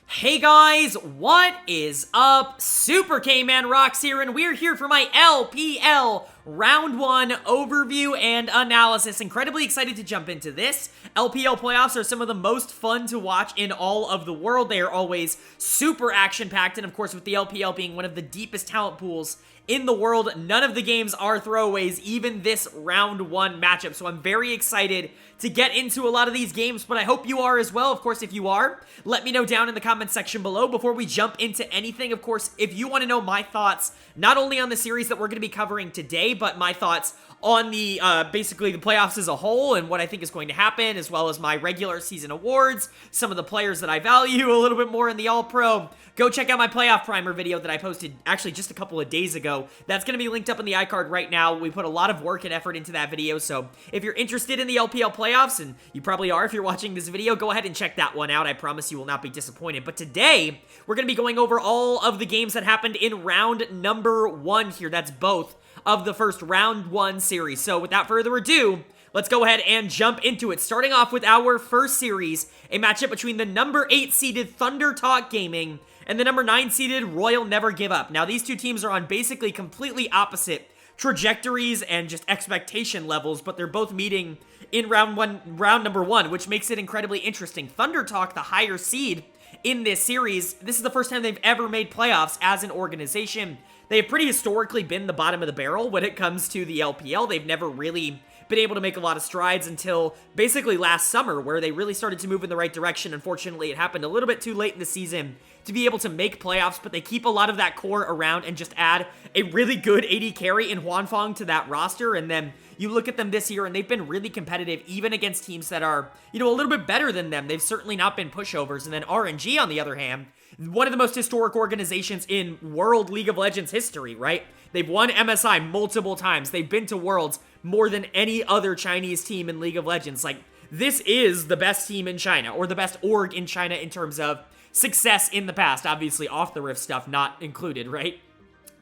Hey guys, what is up? SuperKmanrocks here, and we're here for my LPL Round 1 overview and analysis. Incredibly excited to jump into this. LPL playoffs are some of the most fun to watch in all of the world. They are always super action-packed, and of course with the LPL being one of the deepest talent pools in the world, none of the games are throwaways, even this Round 1 matchup. So I'm very excited to get into a lot of these games, but I hope you are as well. Of course, if you are, let me know down in the comment section below before we jump into anything. Of course, if you want to know my thoughts, not only on the series that we're going to be covering today, but my thoughts on the, basically the playoffs as a whole and what I think is going to happen, as well as my regular season awards, some of the players that I value a little bit more in the All-Pro, go check out my playoff primer video that I posted actually just a couple of days ago. That's going to be linked up in the iCard right now. We put a lot of work and effort into that video, so if you're interested in the LPL playoffs, and you probably are if you're watching this video, go ahead and check that one out. I promise you will not be disappointed. But today, we're going to be going over all of the games that happened in round number 1 here. That's both of the first round 1 series. So without further ado, let's go ahead and jump into it. Starting off with our first series, a matchup between the number 8 seeded ThunderTalk Gaming and the number 9 seeded Royal Never Give Up. Now, these two teams are on basically completely opposite trajectories and just expectation levels, but they're both meeting in round number 1, which makes it incredibly interesting. ThunderTalk, the higher seed in this series, this is the first time they've ever made playoffs as an organization. They've pretty historically been the bottom of the barrel when it comes to the LPL. They've never really been able to make a lot of strides until basically last summer, where they really started to move in the right direction. Unfortunately, it happened a little bit too late in the season to be able to make playoffs, but they keep a lot of that core around and just add a really good AD carry in Huanfeng to that roster. And then you look at them this year, and they've been really competitive, even against teams that are, a little bit better than them. They've certainly not been pushovers. And then RNG, on the other hand, one of the most historic organizations in World League of Legends history, right? They've won MSI multiple times. They've been to Worlds more than any other Chinese team in League of Legends. Like, this is the best team in China, or the best org in China in terms of success in the past. Obviously, off the rift stuff not included, right?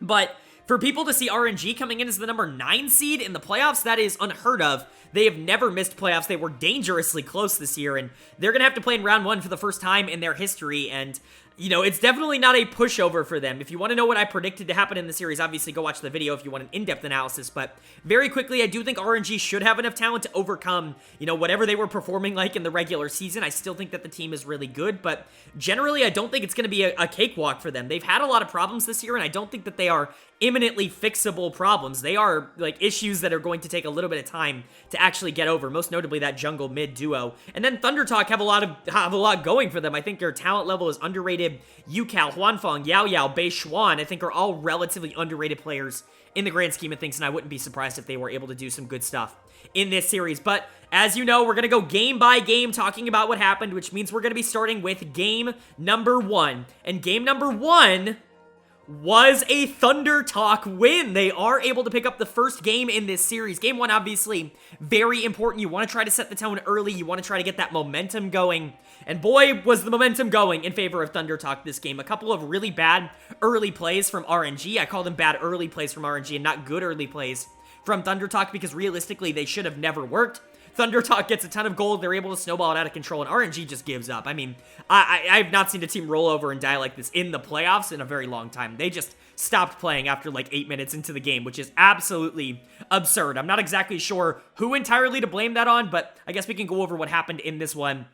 But for people to see RNG coming in as the number 9 seed in the playoffs, that is unheard of. They have never missed playoffs. They were dangerously close this year, and they're going to have to play in round 1 for the first time in their history, and it's definitely not a pushover for them. If you want to know what I predicted to happen in the series, obviously go watch the video if you want an in-depth analysis, but very quickly, I do think RNG should have enough talent to overcome, whatever they were performing like in the regular season. I still think that the team is really good, but generally, I don't think it's going to be a cakewalk for them. They've had a lot of problems this year, and I don't think that they are imminently fixable problems. They are like issues that are going to take a little bit of time to actually get over, most notably that jungle mid duo. And then ThunderTalk have a lot going for them. I think their talent level is underrated. Yucal, Huanfeng, Yao Yao, Bei Xuan, I think are all relatively underrated players in the grand scheme of things, and I wouldn't be surprised if they were able to do some good stuff in this series. But as you know, we're going to go game by game talking about what happened, which means we're going to be starting with game number 1. And game number 1 was a ThunderTalk win. They are able to pick up the first game in this series. Game 1, obviously, very important. You want to try to set the tone early. You want to try to get that momentum going. And boy, was the momentum going in favor of ThunderTalk this game. A couple of really bad early plays from RNG. I call them bad early plays from RNG and not good early plays from ThunderTalk, because realistically, they should have never worked. ThunderTalk gets a ton of gold. They're able to snowball it out of control, and RNG just gives up. I mean, I've not seen a team roll over and die like this in the playoffs in a very long time. They just stopped playing after like 8 minutes into the game, which is absolutely absurd. I'm not exactly sure who entirely to blame that on, but I guess we can go over what happened in this one.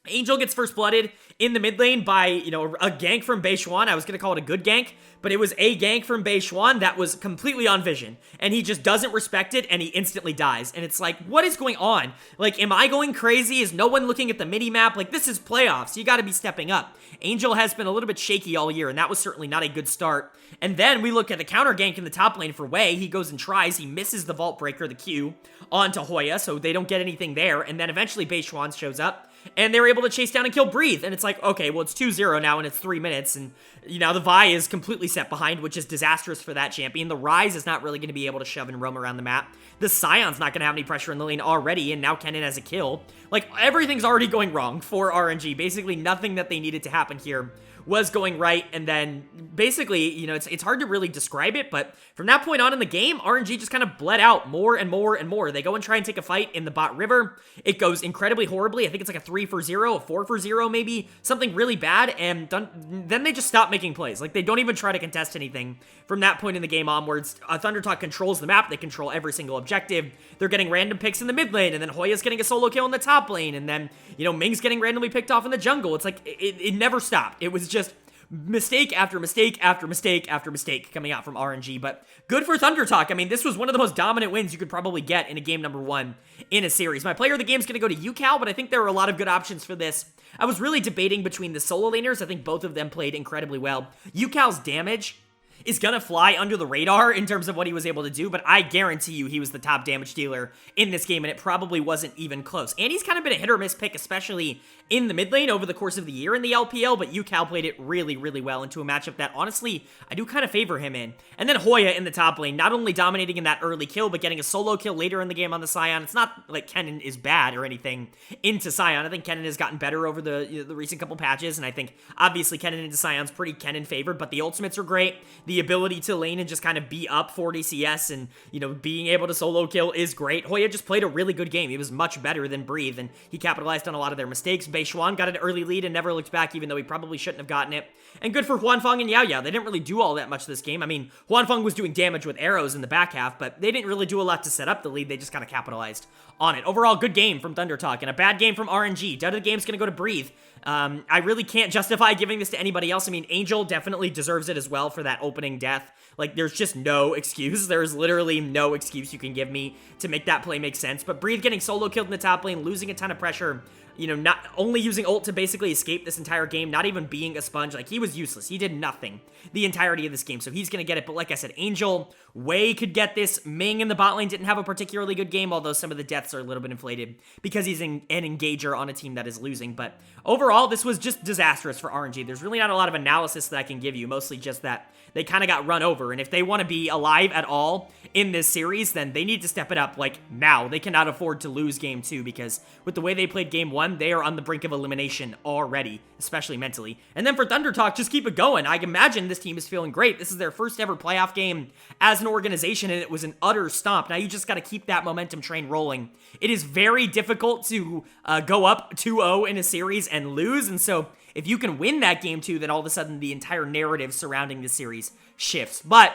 Angel gets first blooded in the mid lane by, a gank from Bei Xuan. I was going to call it a good gank, but it was a gank from Bei Xuan that was completely on vision, and he just doesn't respect it, and he instantly dies. And it's like, what is going on? Like, am I going crazy? Is no one looking at the mini-map? Like, this is playoffs. You got to be stepping up. Angel has been a little bit shaky all year, and that was certainly not a good start. And then we look at the counter gank in the top lane for Wei. He goes and tries. He misses the Vault Breaker, the Q, onto Hoya, so they don't get anything there. And then eventually Bei Xuan shows up, and they're able to chase down and kill Breathe. And it's like, okay, well, it's 2-0 now, and it's 3 minutes, and the Vi is completely set behind, which is disastrous for that champion. The Ryze is not really going to be able to shove and roam around the map. The Scion's not going to have any pressure in the lane already, and now Kennen has a kill. Like, everything's already going wrong for RNG. Basically, nothing that they needed to happen here was going right, and then basically, you know, it's hard to really describe it, but from that point on in the game, RNG just kind of bled out more and more and more. They go and try and take a fight in the bot river. It goes incredibly horribly. I think it's like a 3-for-0, a 4-for-0 maybe, something really bad, and then they just stop making plays. Like, they don't even try to contest anything from that point in the game onwards. ThunderTalk controls the map. They control every single objective. They're getting random picks in the mid lane, and then Hoya's getting a solo kill in the top lane, and then, you know, Ming's getting randomly picked off in the jungle. It's like, it never stopped. It was just mistake after mistake after mistake after mistake coming out from RNG, but good for ThunderTalk. I mean, this was one of the most dominant wins you could probably get in a game number 1 in a series. My player of the game is going to go to UCal, but I think there were a lot of good options for this. I was really debating between the solo laners. I think both of them played incredibly well. UCal's damage is gonna fly under the radar in terms of what he was able to do, but I guarantee you he was the top damage dealer in this game, and it probably wasn't even close. And he's kind of been a hit or miss pick, especially in the mid lane over the course of the year in the LPL, but UCal played it really, really well into a matchup that, honestly, I do kind of favor him in. And then Hoya in the top lane, not only dominating in that early kill, but getting a solo kill later in the game on the Sion. It's not like Kennen is bad or anything into Sion. I think Kennen has gotten better over the recent couple patches, and I think, obviously, Kennen into Sion's pretty Kennen favored, but the ultimates are great. The ability to lane and just kind of be up 40 CS and, you know, being able to solo kill is great. Hoya just played a really good game. He was much better than Breathe, and he capitalized on a lot of their mistakes. Beixuan got an early lead and never looked back, even though he probably shouldn't have gotten it. And good for Huanfeng and Yao Yao. They didn't really do all that much this game. I mean, Huanfeng was doing damage with arrows in the back half, but they didn't really do a lot to set up the lead. They just kind of capitalized on it. Overall, good game from ThunderTalk and a bad game from RNG. Dud of the game's going to go to Breathe. I really can't justify giving this to anybody else. I mean, Angel definitely deserves it as well for that opening death. Like, there's just no excuse. There's literally no excuse you can give me to make that play make sense. But Breathe getting solo killed in the top lane, losing a ton of pressure, you know, not only using ult to basically escape this entire game, not even being a sponge. Like, he was useless. He did nothing the entirety of this game, so he's going to get it. But like I said, Angel, Wei could get this. Ming in the bot lane didn't have a particularly good game, although some of the deaths are a little bit inflated because he's an engager on a team that is losing. But overall, this was just disastrous for RNG. There's really not a lot of analysis that I can give you, mostly just that they kind of got run over. And if they want to be alive at all in this series, then they need to step it up, like, now. They cannot afford to lose game 2, because with the way they played game 1, they are on the brink of elimination already, especially mentally. And then for ThunderTalk, just keep it going. I imagine this team is feeling great. This is their first ever playoff game as an organization, and it was an utter stomp. Now you just got to keep that momentum train rolling. It is very difficult to go up 2-0 in a series and lose, and so if you can win that game 2, then all of a sudden the entire narrative surrounding the series shifts. But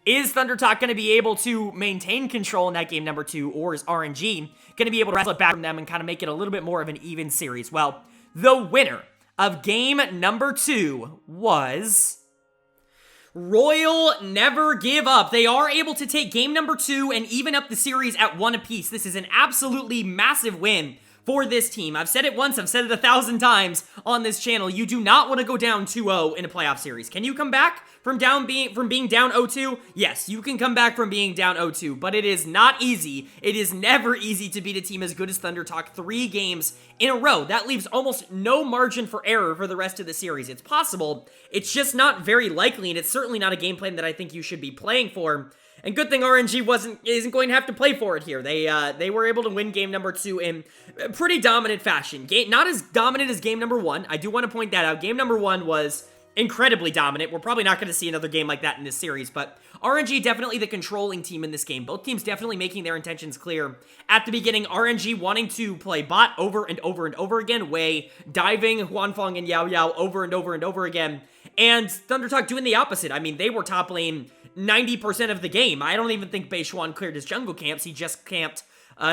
is ThunderTalk going to be able to maintain control in that game number 2, or is RNG going to be able to wrestle it back from them and kind of make it a little bit more of an even series? Well, the winner of game number 2 was Royal Never Give Up. They are able to take game number 2 and even up the series at 1 apiece. This is an absolutely massive win for this team. I've said it once, I've said it 1,000 times on this channel. You do not want to go down 2-0 in a playoff series. Can you come back from being down 0-2? Yes, you can come back from being down 0-2, but it is not easy. It is never easy to beat a team as good as ThunderTalk 3 games in a row. That leaves almost no margin for error for the rest of the series. It's possible. It's just not very likely, and it's certainly not a game plan that I think you should be playing for. And good thing RNG isn't going to have to play for it here. They were able to win game number 2 in pretty dominant fashion. Not as dominant as game number 1. I do want to point that out. Game number 1 was incredibly dominant. We're probably not going to see another game like that in this series, but RNG definitely the controlling team in this game. Both teams definitely making their intentions clear at the beginning. RNG wanting to play bot over and over and over again. Wei diving Huanfeng and Yao Yao over and over and over again. And ThunderTalk doing the opposite. I mean, they were top lane 90% of the game. I don't even think Beixuan cleared his jungle camps. He just camped.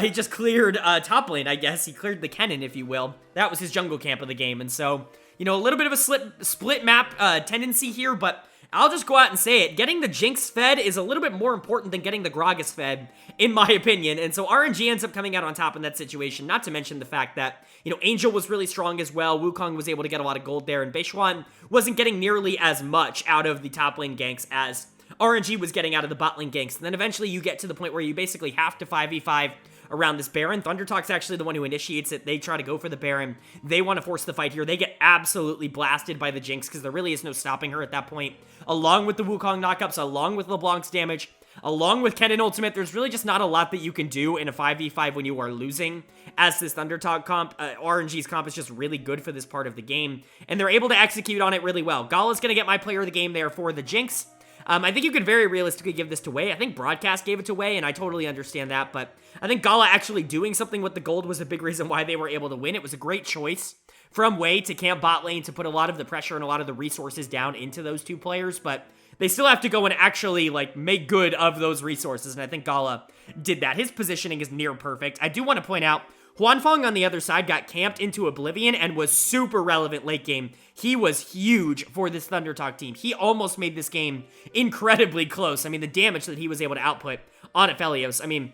He just cleared top lane, I guess. He cleared the Kennen, if you will. That was his jungle camp of the game. And so, you know, a little bit of a split map tendency here, but I'll just go out and say it. Getting the Jinx fed is a little bit more important than getting the Gragas fed, in my opinion. And so RNG ends up coming out on top in that situation, not to mention the fact that, you know, Angel was really strong as well. Wukong was able to get a lot of gold there, and Beixuan wasn't getting nearly as much out of the top lane ganks as RNG was getting out of the bot lane ganks. And then eventually you get to the point where you basically have to 5v5 around this Baron. ThunderTalk's actually the one who initiates it. They try to go for the Baron. They want to force the fight here. They get absolutely blasted by the Jinx because there really is no stopping her at that point. Along with the Wukong knockups, along with LeBlanc's damage, along with Kennen Ultimate, there's really just not a lot that you can do in a 5v5 when you are losing, as this ThunderTalk comp. RNG's comp is just really good for this part of the game, and they're able to execute on it really well. Gala's going to get my player of the game there for the Jinx. I think you could very realistically give this to Wei. I think Broadcast gave it to Wei, and I totally understand that, but I think Gala actually doing something with the gold was a big reason why they were able to win. It was a great choice from Wei to camp bot lane, to put a lot of the pressure and a lot of the resources down into those two players, but they still have to go and actually, like, make good of those resources, and I think Gala did that. His positioning is near perfect. I do want to point out, Huanfeng on the other side got camped into Oblivion and was super relevant late game. He was huge for this ThunderTalk team. He almost made this game incredibly close. I mean, the damage that he was able to output on Aphelios, I mean,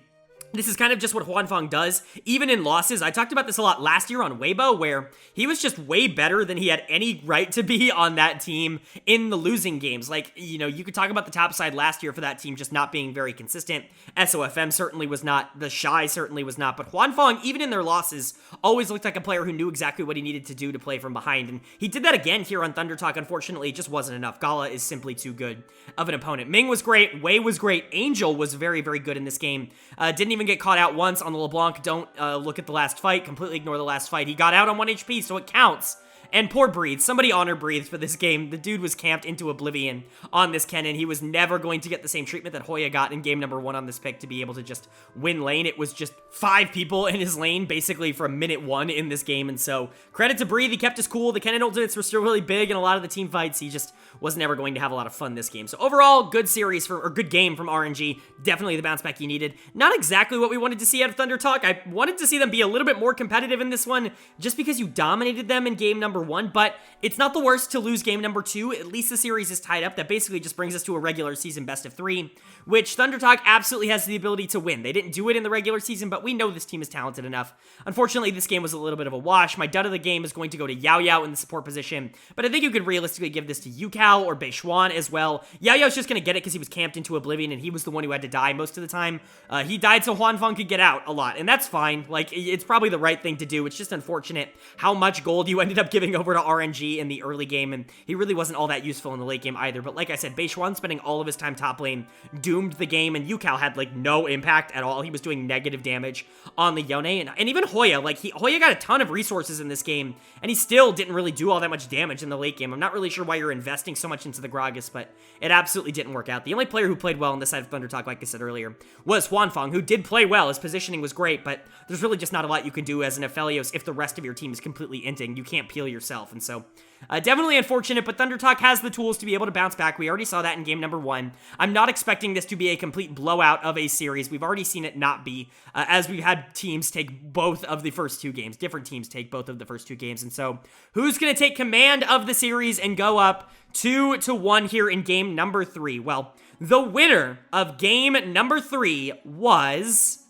this is kind of just what Huanfeng does, even in losses. I talked about this a lot last year on Weibo, where he was just way better than he had any right to be on that team in the losing games. Like, you know, you could talk about the top side last year for that team just not being very consistent. SOFM certainly was not. The Shy certainly was not. But Huanfeng, even in their losses, always looked like a player who knew exactly what he needed to do to play from behind. And he did that again here on ThunderTalk. Unfortunately, it just wasn't enough. Gala is simply too good of an opponent. Ming was great. Wei was great. Angel was very, very good in this game. Didn't even get caught out once on the LeBlanc. Don't look at the last fight. Completely ignore the last fight. He got out on 1 HP, so it counts. And poor Breathe. Somebody honor Breathe for this game. The dude was camped into Oblivion on this Kennen. He was never going to get the same treatment that Hoya got in game number 1 on this pick to be able to just win lane. It was just 5 people in his lane basically from minute 1 in this game. And so credit to Breathe. He kept his cool. The Kennen ultimates were still really big in a lot of the team fights. He just was never going to have a lot of fun this game. So overall, good series or good game from RNG. Definitely the bounce back he needed. Not exactly what we wanted to see out of ThunderTalk. I wanted to see them be a little bit more competitive in this one just because you dominated them in game number 1, but it's not the worst to lose game number 2. At least the series is tied up. That basically just brings us to a regular season best of 3, which ThunderTalk absolutely has the ability to win. They didn't do it in the regular season, but we know this team is talented enough. Unfortunately, this game was a little bit of a wash. My dud of the game is going to go to Yao Yao in the support position, but I think you could realistically give this to Yukao or Beishuan as well. Yao Yao's just going to get it because he was camped into Oblivion, and he was the one who had to die most of the time. He died so Huanfeng could get out a lot, and that's fine. Like, it's probably the right thing to do. It's just unfortunate how much gold you ended up giving over to RNG in the early game, and he really wasn't all that useful in the late game either. But like I said, Beishuan spending all of his time top lane doomed the game, and Yukao had, like, no impact at all. He was doing negative damage on the Yone, and even Hoya. Like, Hoya got a ton of resources in this game, and he still didn't really do all that much damage in the late game. I'm not really sure why you're investing so much into the Gragas, but it absolutely didn't work out. The only player who played well on this side of ThunderTalk, like I said earlier, was Huanfeng, who did play well. His positioning was great, but there's really just not a lot you can do as an Aphelios if the rest of your team is completely inting. You can't peel yourself, and so definitely unfortunate, but ThunderTalk has the tools to be able to bounce back. We already saw that in game number 1. I'm not expecting this to be a complete blowout of a series. We've already seen it not be, as we've had teams take both of the first 2 games. Different teams take both of the first 2 games, and so who's going to take command of the series and go up 2-1 here in game number 3? Well, the winner of game number 3 was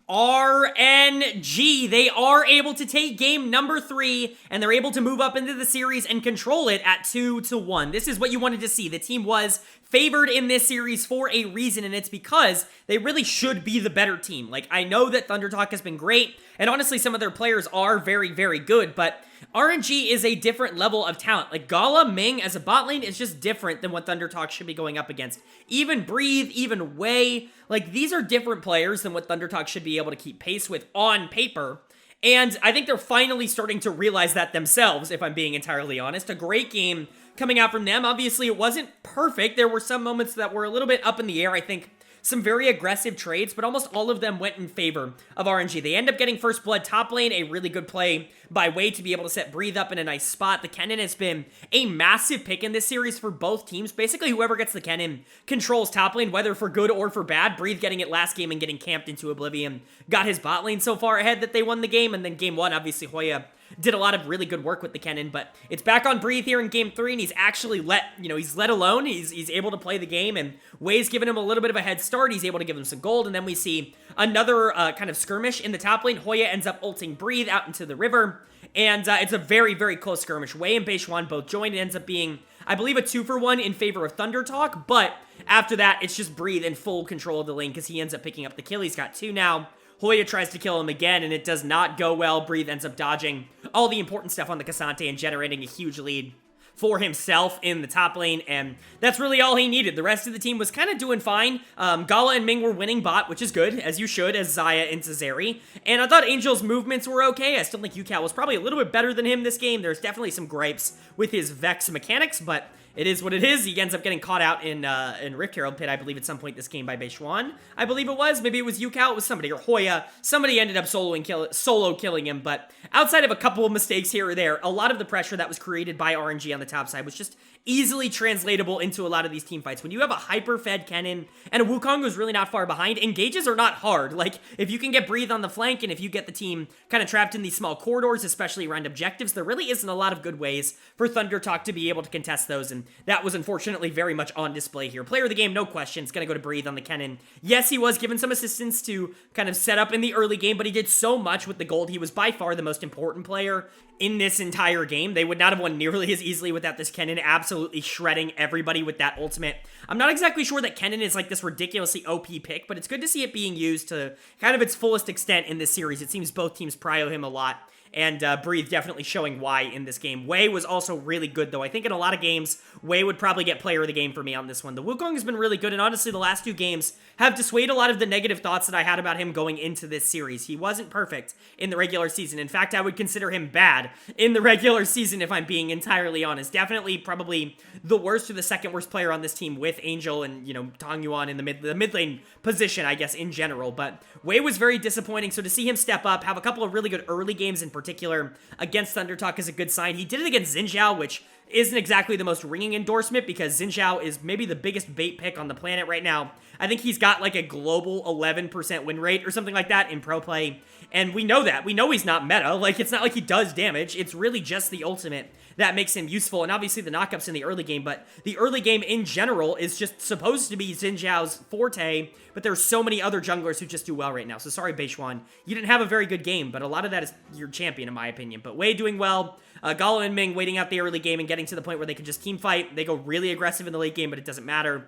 RNG. They are able to take game number 3, and they're able to move up into the series and control it at 2-1. This is what you wanted to see. The team was favored in this series for a reason, and it's because they really should be the better team. Like, I know that ThunderTalk has been great, and honestly, some of their players are very, very good, but RNG is a different level of talent. Like, Gala, Ming as a bot lane is just different than what ThunderTalk should be going up against. Even Breathe, even Wei, like, these are different players than what ThunderTalk should be able to keep pace with on paper. And I think they're finally starting to realize that themselves, if I'm being entirely honest. A great game coming out from them. Obviously, it wasn't perfect. There were some moments that were a little bit up in the air. I think some very aggressive trades, but almost all of them went in favor of RNG. They end up getting first blood top lane, a really good play by Wei to be able to set Breathe up in a nice spot. The Kennen has been a massive pick in this series for both teams. Basically, whoever gets the Kennen controls top lane, whether for good or for bad. Breathe getting it last game and getting camped into Oblivion got his bot lane so far ahead that they won the game, and then game 1, obviously, Hoya did a lot of really good work with the Kennen, but it's back on Breathe here in game 3, and he's actually he's let alone. He's able to play the game, and Wei's given him a little bit of a head start. He's able to give him some gold, and then we see another kind of skirmish in the top lane. Hoya ends up ulting Breathe out into the river, and it's a very, very close skirmish. Wei and Beishuan both join. It ends up being, I believe, a 2-for-1 in favor of ThunderTalk, but after that, it's just Breathe in full control of the lane because he ends up picking up the kill. He's got 2 now. Hoya tries to kill him again, and it does not go well. Breathe ends up dodging all the important stuff on the Cassante and generating a huge lead for himself in the top lane, and that's really all he needed. The rest of the team was kind of doing fine. Gala and Ming were winning bot, which is good, as you should, as Xayah into Zeri, and I thought Angel's movements were okay. I still think UCal was probably a little bit better than him this game. There's definitely some gripes with his Vex mechanics, but it is what it is. He ends up getting caught out in Rift Herald Pit, I believe, at some point this game by Beishwan. I believe it was. Maybe it was Yukao. It was somebody. Or Hoya. Somebody ended up solo killing him. But outside of a couple of mistakes here or there, a lot of the pressure that was created by RNG on the top side was just easily translatable into a lot of these team fights. When you have a hyper-fed Kennen and a Wukong who's really not far behind, engages are not hard. Like, if you can get Breathe on the flank and if you get the team kind of trapped in these small corridors, especially around objectives, there really isn't a lot of good ways for ThunderTalk to be able to contest those, and that was unfortunately very much on display here. Player of the game, no question, it's gonna go to Breathe on the Kennen. Yes, he was given some assistance to kind of set up in the early game, but he did so much with the gold. He was by far the most important player in this entire game. They would not have won nearly as easily without this Kennen absolutely shredding everybody with that ultimate. I'm not exactly sure that Kennen is like this ridiculously OP pick, but it's good to see it being used to kind of its fullest extent in this series. It seems both teams prio him a lot. And Breathe definitely showing why in this game. Wei was also really good, though. I think in a lot of games, Wei would probably get player of the game for me on this one. The Wukong has been really good, and honestly, the last two games have dissuaded a lot of the negative thoughts that I had about him going into this series. He wasn't perfect in the regular season. In fact, I would consider him bad in the regular season, if I'm being entirely honest. Definitely probably the worst or the second worst player on this team with Angel and, you know, Tong Yuan in the mid lane position, I guess, in general. But Wei was very disappointing, so to see him step up, have a couple of really good early games in particular against ThunderTalk is a good sign. He did it against Xin Zhao, which isn't exactly the most ringing endorsement because Xin Zhao is maybe the biggest bait pick on the planet right now. I think he's got like a global 11% win rate or something like that in pro play, and we know that. We know he's not meta. Like, it's not like he does damage. It's really just the ultimate that makes him useful, and obviously the knockups in the early game, but the early game in general is just supposed to be Xin Zhao's forte, but there's so many other junglers who just do well right now. So sorry, Beishwan. You didn't have a very good game, but a lot of that is your champion, in my opinion. But Wei doing well. Gala and Ming waiting out the early game and getting to the point where they can just team fight. They go really aggressive in the late game, but it doesn't matter.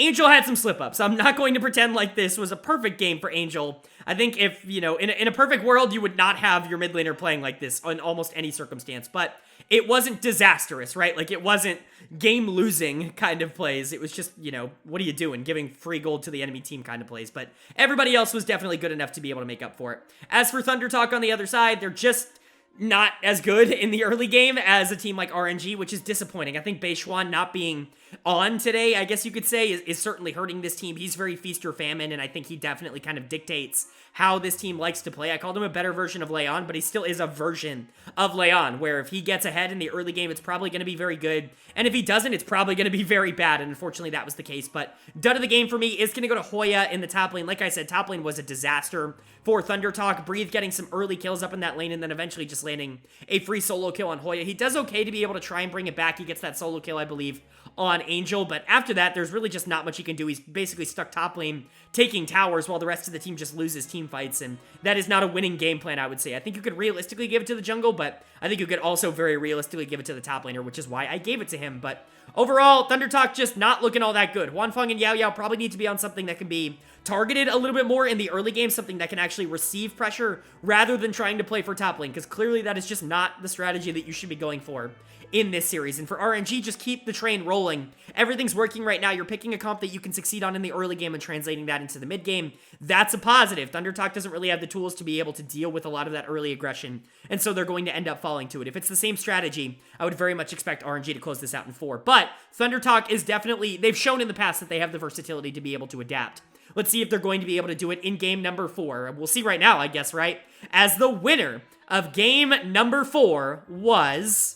Angel had some slip-ups. I'm not going to pretend like this was a perfect game for Angel. I think if, you know, in a perfect world, you would not have your mid laner playing like this in almost any circumstance, but it wasn't disastrous, right? Like, it wasn't game-losing kind of plays. It was just, you know, what are you doing? Giving free gold to the enemy team kind of plays, but everybody else was definitely good enough to be able to make up for it. As for ThunderTalk on the other side, they're just not as good in the early game as a team like RNG, which is disappointing. I think Beishwan not being on today, I guess you could say, is certainly hurting this team. He's very feast or famine, and I think he definitely kind of dictates how this team likes to play. I called him a better version of Leon, but he still is a version of Leon, where if he gets ahead in the early game, it's probably going to be very good, and if he doesn't, it's probably going to be very bad, and unfortunately that was the case. But dud of the game for me is going to go to Hoya in the top lane. Like I said, top lane was a disaster for ThunderTalk. Breathe getting some early kills up in that lane, and then eventually just landing a free solo kill on Hoya. He does okay to be able to try and bring it back. He gets that solo kill, I believe, on Angel, but after that, there's really just not much he can do. He's basically stuck top lane, taking towers, while the rest of the team just loses team fights, and that is not a winning game plan, I would say. I think you could realistically give it to the jungle, but I think you could also very realistically give it to the top laner, which is why I gave it to him. But overall, ThunderTalk just not looking all that good. Huanfeng and Yao Yao probably need to be on something that can be targeted a little bit more in the early game, something that can actually receive pressure rather than trying to play for top lane, because clearly that is just not the strategy that you should be going for in this series. And for RNG, just keep the train rolling. Everything's working right now. You're picking a comp that you can succeed on in the early game and translating that into the mid game. That's a positive. ThunderTalk doesn't really have the tools to be able to deal with a lot of that early aggression, and so they're going to end up falling to it. If it's the same strategy, I would very much expect RNG to close this out in 4. But ThunderTalk is definitely, they've shown in the past that they have the versatility to be able to adapt. Let's see if they're going to be able to do it in game number 4. We'll see right now, I guess, right? As the winner of game number 4 was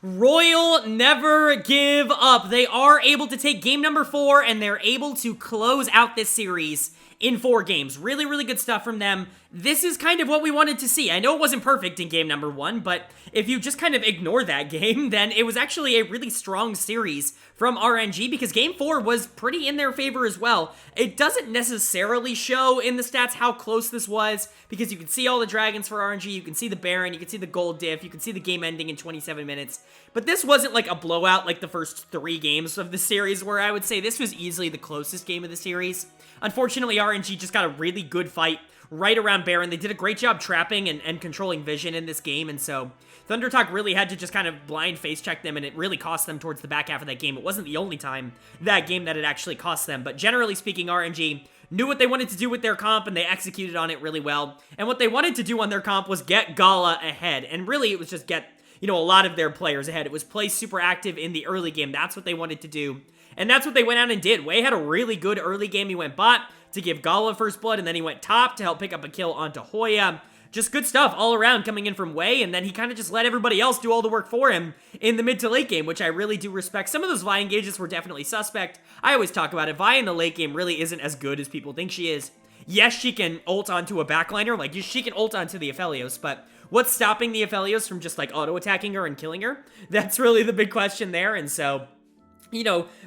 Royal Never Give Up. They are able to take game number 4, and they're able to close out this series in 4 games. Really, really good stuff from them. This is kind of what we wanted to see. I know it wasn't perfect in game number 1, but if you just kind of ignore that game, then it was actually a really strong series from RNG, because game 4 was pretty in their favor as well. It doesn't necessarily show in the stats how close this was, because you can see all the dragons for RNG, you can see the Baron, you can see the gold diff, you can see the game ending in 27 minutes, but this wasn't like a blowout like the first 3 games of the series, where I would say this was easily the closest game of the series. Unfortunately, RNG just got a really good fight right around Baron. They did a great job trapping and controlling vision in this game, and so ThunderTalk really had to just kind of blind face check them, and it really cost them towards the back half of that game. It wasn't the only time that game that it actually cost them, but generally speaking, RNG knew what they wanted to do with their comp, and they executed on it really well. And what they wanted to do on their comp was get Gala ahead, and really it was just get, a lot of their players ahead. It was play super active in the early game. That's what they wanted to do, and that's what they went out and did. Wei had a really good early game. He went bot to give Gala first blood, and then he went top to help pick up a kill onto Hoya. Just good stuff all around coming in from Wei, and then he kind of just let everybody else do all the work for him in the mid to late game, which I really do respect. Some of those Vi engages were definitely suspect. I always talk about it. Vi in the late game really isn't as good as people think she is. Yes, she can ult onto a backliner, like she can ult onto the Aphelios, but what's stopping the Aphelios from just like auto-attacking her and killing her? That's really the big question there, and so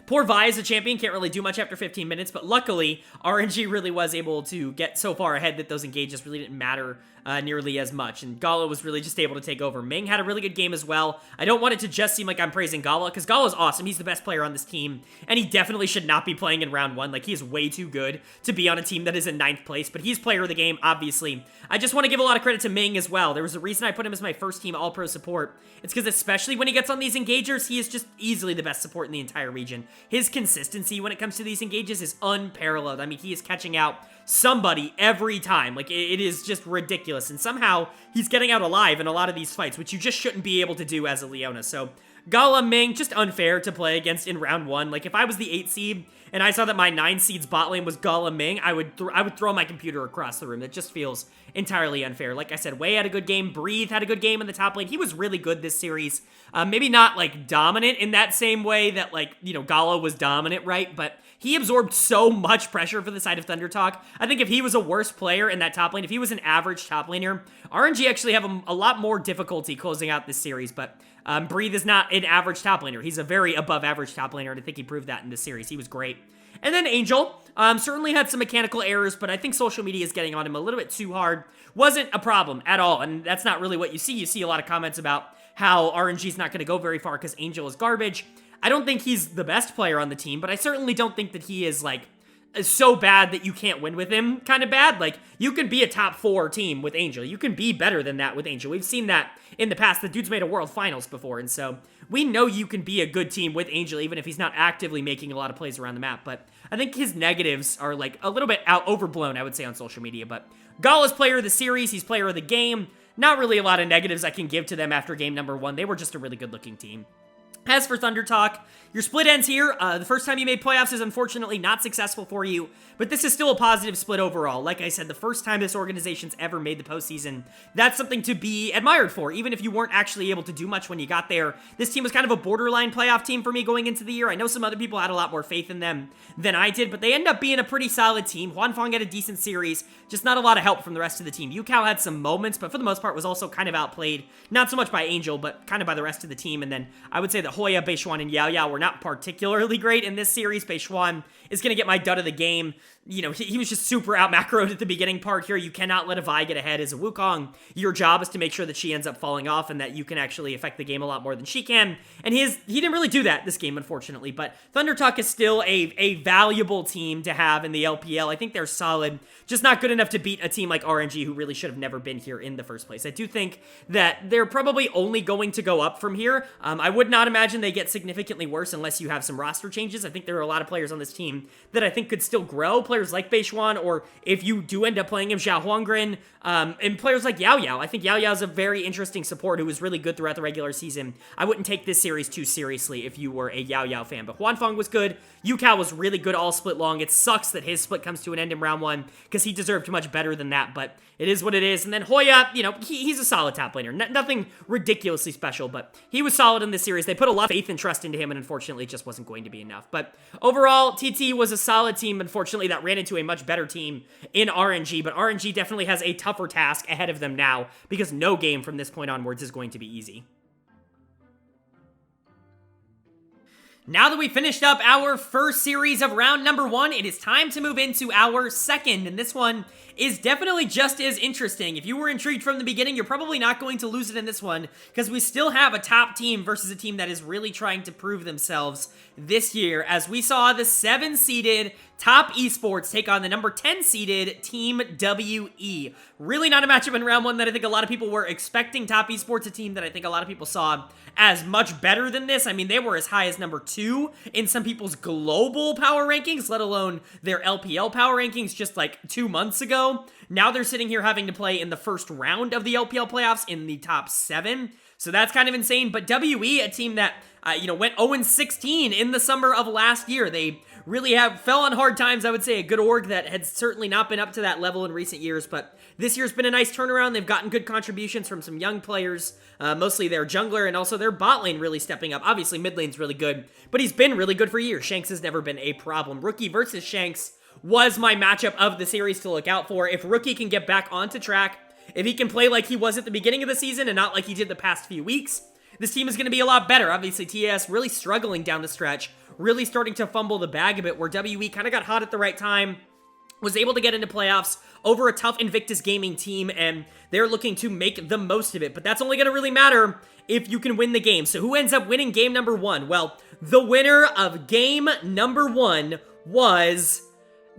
poor Vi as a champion can't really do much after 15 minutes, but luckily, RNG really was able to get so far ahead that those engages really didn't matter nearly as much, and Gala was really just able to take over. Ming had a really good game as well. I don't want it to just seem like I'm praising Gala, because Gala's awesome. He's the best player on this team, and he definitely should not be playing in round 1. Like, he is way too good to be on a team that is in 9th place, but he's player of the game, obviously. I just want to give a lot of credit to Ming as well. There was a reason I put him as my first team All-Pro support. It's because especially when he gets on these engagers, he is just easily the best support in the entire region. His consistency when it comes to these engages is unparalleled. I mean, he is catching out somebody every time. Like, it is just ridiculous. And somehow, he's getting out alive in a lot of these fights, which you just shouldn't be able to do as a Leona. So, Gala, Ming, just unfair to play against in round 1. Like, if I was the 8 seed and I saw that my 9 seed's bot lane was Gala Ming, I would throw my computer across the room. It just feels entirely unfair. Like I said, Wei had a good game. Breathe had a good game in the top lane. He was really good this series. Maybe not, like, dominant in that same way that, like, Gala was dominant, right? But he absorbed so much pressure for the side of ThunderTalk. I think if he was a worse player in that top lane, if he was an average top laner, RNG actually have a lot more difficulty closing out this series, but Breathe is not an average top laner. He's a very above average top laner, and I think he proved that in this series. He was great. And then Angel certainly had some mechanical errors, but I think social media is getting on him a little bit too hard. Wasn't a problem at all, and that's not really what you see. You see a lot of comments about how RNG is not going to go very far because Angel is garbage. I don't think he's the best player on the team, but I certainly don't think that he is, like, so bad that you can't win with him kind of bad. Like, you can be a top 4 team with Angel. You can be better than that with Angel. We've seen that in the past. The dude's made a World Finals before, and so we know you can be a good team with Angel, even if he's not actively making a lot of plays around the map. But I think his negatives are, like, a little bit overblown, I would say, on social media. But Gala's player of the series. He's player of the game. Not really a lot of negatives I can give to them after game number 1. They were just a really good-looking team. As for ThunderTalk, your split ends here. The first time you made playoffs is unfortunately not successful for you, but this is still a positive split overall. Like I said, the first time this organization's ever made the postseason, that's something to be admired for, even if you weren't actually able to do much when you got there. This team was kind of a borderline playoff team for me going into the year. I know some other people had a lot more faith in them than I did, but they ended up being a pretty solid team. Huanfeng had a decent series, just not a lot of help from the rest of the team. Yukao had some moments, but for the most part was also kind of outplayed, not so much by Angel, but kind of by the rest of the team. And then I would say that Hoya, Beishuan, and Yao Yao were not particularly great in this series. Beishuan is going to get my dud of the game. He was just super out-macroed at the beginning part here. You cannot let a Vi get ahead as a Wukong. Your job is to make sure that she ends up falling off and that you can actually affect the game a lot more than she can. And he didn't really do that this game, unfortunately. But ThunderTalk is still a valuable team to have in the LPL. I think they're solid, just not good enough to beat a team like RNG, who really should have never been here in the first place. I do think that they're probably only going to go up from here. I would not imagine they get significantly worse unless you have some roster changes. I think there are a lot of players on this team that I think could still grow. Players like Beishuan, or if you do end up playing him, Zhao Huangren, and players like Yao Yao. I think Yao Yao is a very interesting support who was really good throughout the regular season. I wouldn't take this series too seriously if you were a Yao Yao fan, but Huanfeng was good. Yukao was really good all split long. It sucks that his split comes to an end in round 1 because he deserved much better than that, but it is what it is. And then Hoya, he's a solid top laner. Nothing ridiculously special, but he was solid in this series. They put a lot of faith and trust into him, and unfortunately it just wasn't going to be enough. But overall, TT was a solid team. Unfortunately, that ran into a much better team in RNG, but RNG definitely has a tougher task ahead of them now because no game from this point onwards is going to be easy. Now that we finished up our first series of round number 1, it is time to move into our second, and this one is definitely just as interesting. If you were intrigued from the beginning, you're probably not going to lose it in this one, because we still have a top team versus a team that is really trying to prove themselves this year, as we saw the 7-seeded Top Esports take on the number 10 seeded Team WE. Really not a matchup in round one that I think a lot of people were expecting. Top Esports, a team that I think a lot of people saw as much better than this. I mean, they were as high as number 2 in some people's global power rankings, let alone their LPL power rankings just like 2 months ago. Now they're sitting here having to play in the first round of the LPL playoffs in the top 7. So that's kind of insane. But WE, a team that, went 0-16 in the summer of last year. They really fell on hard times, I would say. A good org that had certainly not been up to that level in recent years, but this year's been a nice turnaround. They've gotten good contributions from some young players, mostly their jungler, and also their bot lane really stepping up. Obviously, mid lane's really good, but he's been really good for years. Shanks has never been a problem. Rookie versus Shanks was my matchup of the series to look out for. If Rookie can get back onto track, if he can play like he was at the beginning of the season and not like he did the past few weeks, this team is going to be a lot better. Obviously, TAS really struggling down the stretch, really starting to fumble the bag a bit, where WE kind of got hot at the right time, was able to get into playoffs over a tough Invictus Gaming team, and they're looking to make the most of it. But that's only going to really matter if you can win the game. So who ends up winning game number 1? Well, the winner of game number 1 was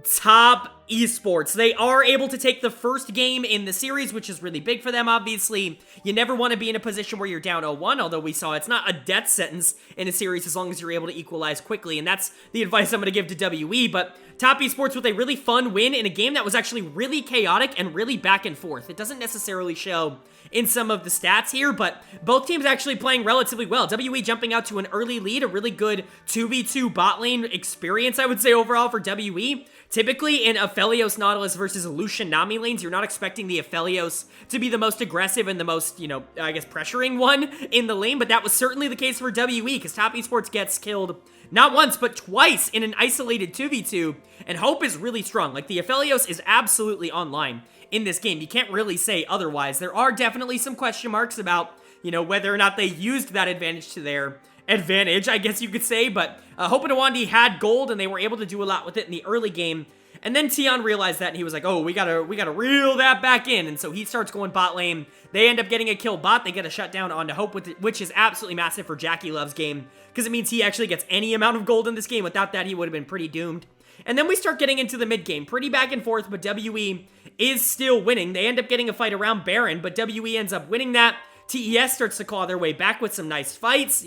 Top Esports. They are able to take the first game in the series, which is really big for them, obviously. You never want to be in a position where you're down 0-1, although we saw it's not a death sentence in a series as long as you're able to equalize quickly, and that's the advice I'm going to give to WE. But Top Esports with a really fun win in a game that was actually really chaotic and really back and forth. It doesn't necessarily show in some of the stats here, but both teams actually playing relatively well. WE jumping out to an early lead, a really good 2v2 bot lane experience, I would say, overall for WE. Typically, in Aphelios Nautilus versus Lucian Nami lanes, you're not expecting the Aphelios to be the most aggressive and the most, pressuring one in the lane, but that was certainly the case for WE, because Top Esports gets killed not once, but twice in an isolated 2v2, and Hope is really strong. Like, the Aphelios is absolutely online in this game. You can't really say otherwise. There are definitely some question marks about, whether or not they used that advantage to their advantage, I guess you could say, but Hope and Awandi had gold, and they were able to do a lot with it in the early game. And then Tion realized that, and he was like, oh, we gotta reel that back in. And so he starts going bot lane. They end up getting a kill bot. They get a shutdown onto Hope, which is absolutely massive for Jackie Love's game, because it means he actually gets any amount of gold in this game. Without that, he would have been pretty doomed. And then we start getting into the mid game. Pretty back and forth, but WE is still winning. They end up getting a fight around Baron, but WE ends up winning that. TES starts to claw their way back with some nice fights.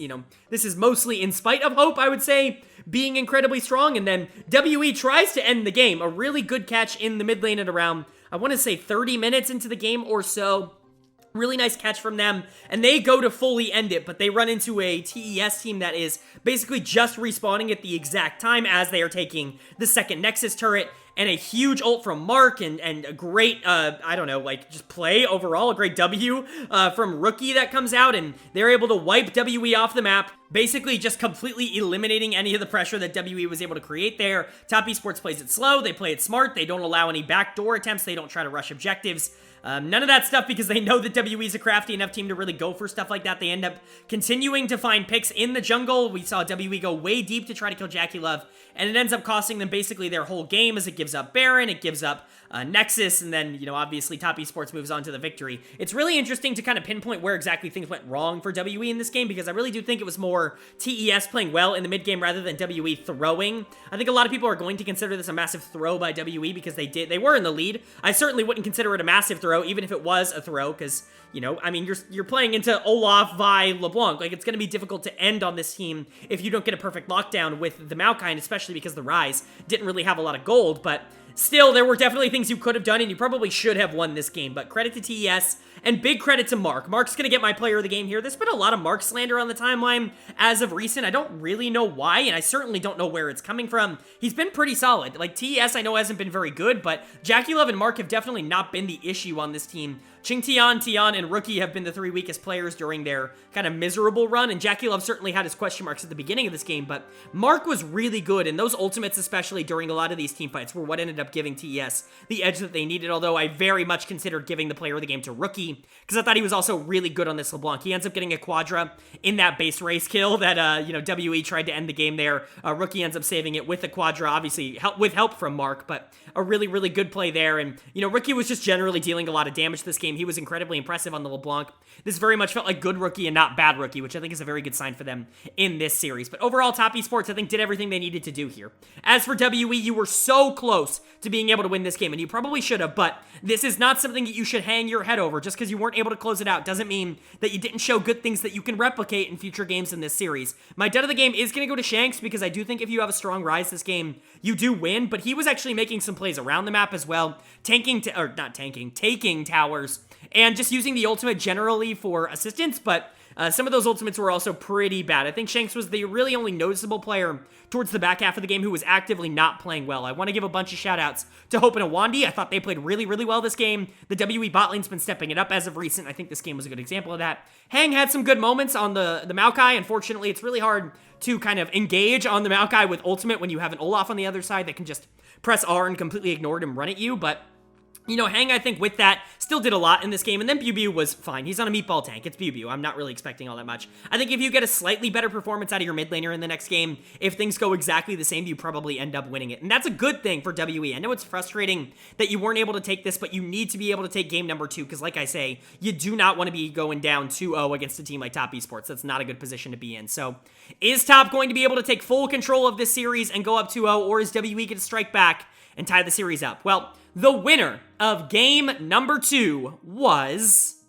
This is mostly in spite of Hope, I would say, being incredibly strong. And then WE tries to end the game. A really good catch in the mid lane at around, I want to say 30 minutes into the game or so. Really nice catch from them, and they go to fully end it, but they run into a TES team that is basically just respawning at the exact time as they are taking the second Nexus turret, and a huge ult from Mark, and a great, just play overall, a great W from Rookie that comes out, and they're able to wipe WE off the map, basically just completely eliminating any of the pressure that WE was able to create there. Top Esports plays it slow, they play it smart, they don't allow any backdoor attempts, they don't try to rush objectives. None of that stuff, because they know that WE is a crafty enough team to really go for stuff like that. They end up continuing to find picks in the jungle. We saw WE go way deep to try to kill Jackie Love, and it ends up costing them basically their whole game, as it gives up Baron, it gives up Nexus, and then, obviously Top Esports moves on to the victory. It's really interesting to kind of pinpoint where exactly things went wrong for WE in this game, because I really do think it was more TES playing well in the mid game rather than WE throwing. I think a lot of people are going to consider this a massive throw by WE, because they were in the lead. I certainly wouldn't consider it a massive throw, even if it was a throw, because, you're playing into Olaf, Vi, LeBlanc. Like, it's going to be difficult to end on this team if you don't get a perfect lockdown with the Maokai, and especially because the Rise didn't really have a lot of gold, but still, there were definitely things you could have done, and you probably should have won this game, but credit to TES, and big credit to Mark. Mark's going to get my player of the game here. There's been a lot of Mark slander on the timeline as of recent. I don't really know why, and I certainly don't know where it's coming from. He's been pretty solid. Like, TES I know hasn't been very good, but Jackie Love and Mark have definitely not been the issue on this team. Ching Tion, and Rookie have been the 3 weakest players during their kind of miserable run, and Jackie Love certainly had his question marks at the beginning of this game, but Mark was really good, and those ultimates, especially during a lot of these team fights, were what ended up giving TES the edge that they needed, although I very much considered giving the player of the game to Rookie, because I thought he was also really good on this LeBlanc. He ends up getting a Quadra in that base race kill that, WE tried to end the game there. Rookie ends up saving it with a Quadra, obviously with help from Mark, but a really, really good play there, and, Rookie was just generally dealing a lot of damage this game. game, he was incredibly impressive on the LeBlanc. This very much felt like good rookie and not bad rookie, which I think is a very good sign for them in this series. But overall, Top Esports, I think, did everything they needed to do here. As for WE, you were so close to being able to win this game, and you probably should have, but this is not something that you should hang your head over. Just because you weren't able to close it out doesn't mean that you didn't show good things that you can replicate in future games in this series. My dud of the game is going to go to Shanks, because I do think if you have a strong rise this game, you do win, but he was actually making some plays around the map as well, taking towers, and just using the ultimate generally for assistance, but some of those ultimates were also pretty bad. I think Shanks was the really only noticeable player towards the back half of the game who was actively not playing well. I want to give a bunch of shout-outs to Hope and Awandi. I thought they played really, really well this game. The WE bot lane's been stepping it up as of recent. I think this game was a good example of that. Hang had some good moments on the Maokai. Unfortunately, it's really hard to kind of engage on the Maokai with ultimate when you have an Olaf on the other side that can just press R and completely ignore it and run at you, but you know, Hang, I think, with that, still did a lot in this game, and then Biu was fine. He's on a meatball tank. It's Biu. I'm not really expecting all that much. I think if you get a slightly better performance out of your mid laner in the next game, if things go exactly the same, you probably end up winning it, and that's a good thing for WE. I know it's frustrating that you weren't able to take this, but you need to be able to take game number 2, because like I say, you do not want to be going down 2-0 against a team like Top Esports. That's not a good position to be in. So, is Top going to be able to take full control of this series and go up 2-0, or is WE going to strike back and tie the series up? Well, the winner of game number 2 was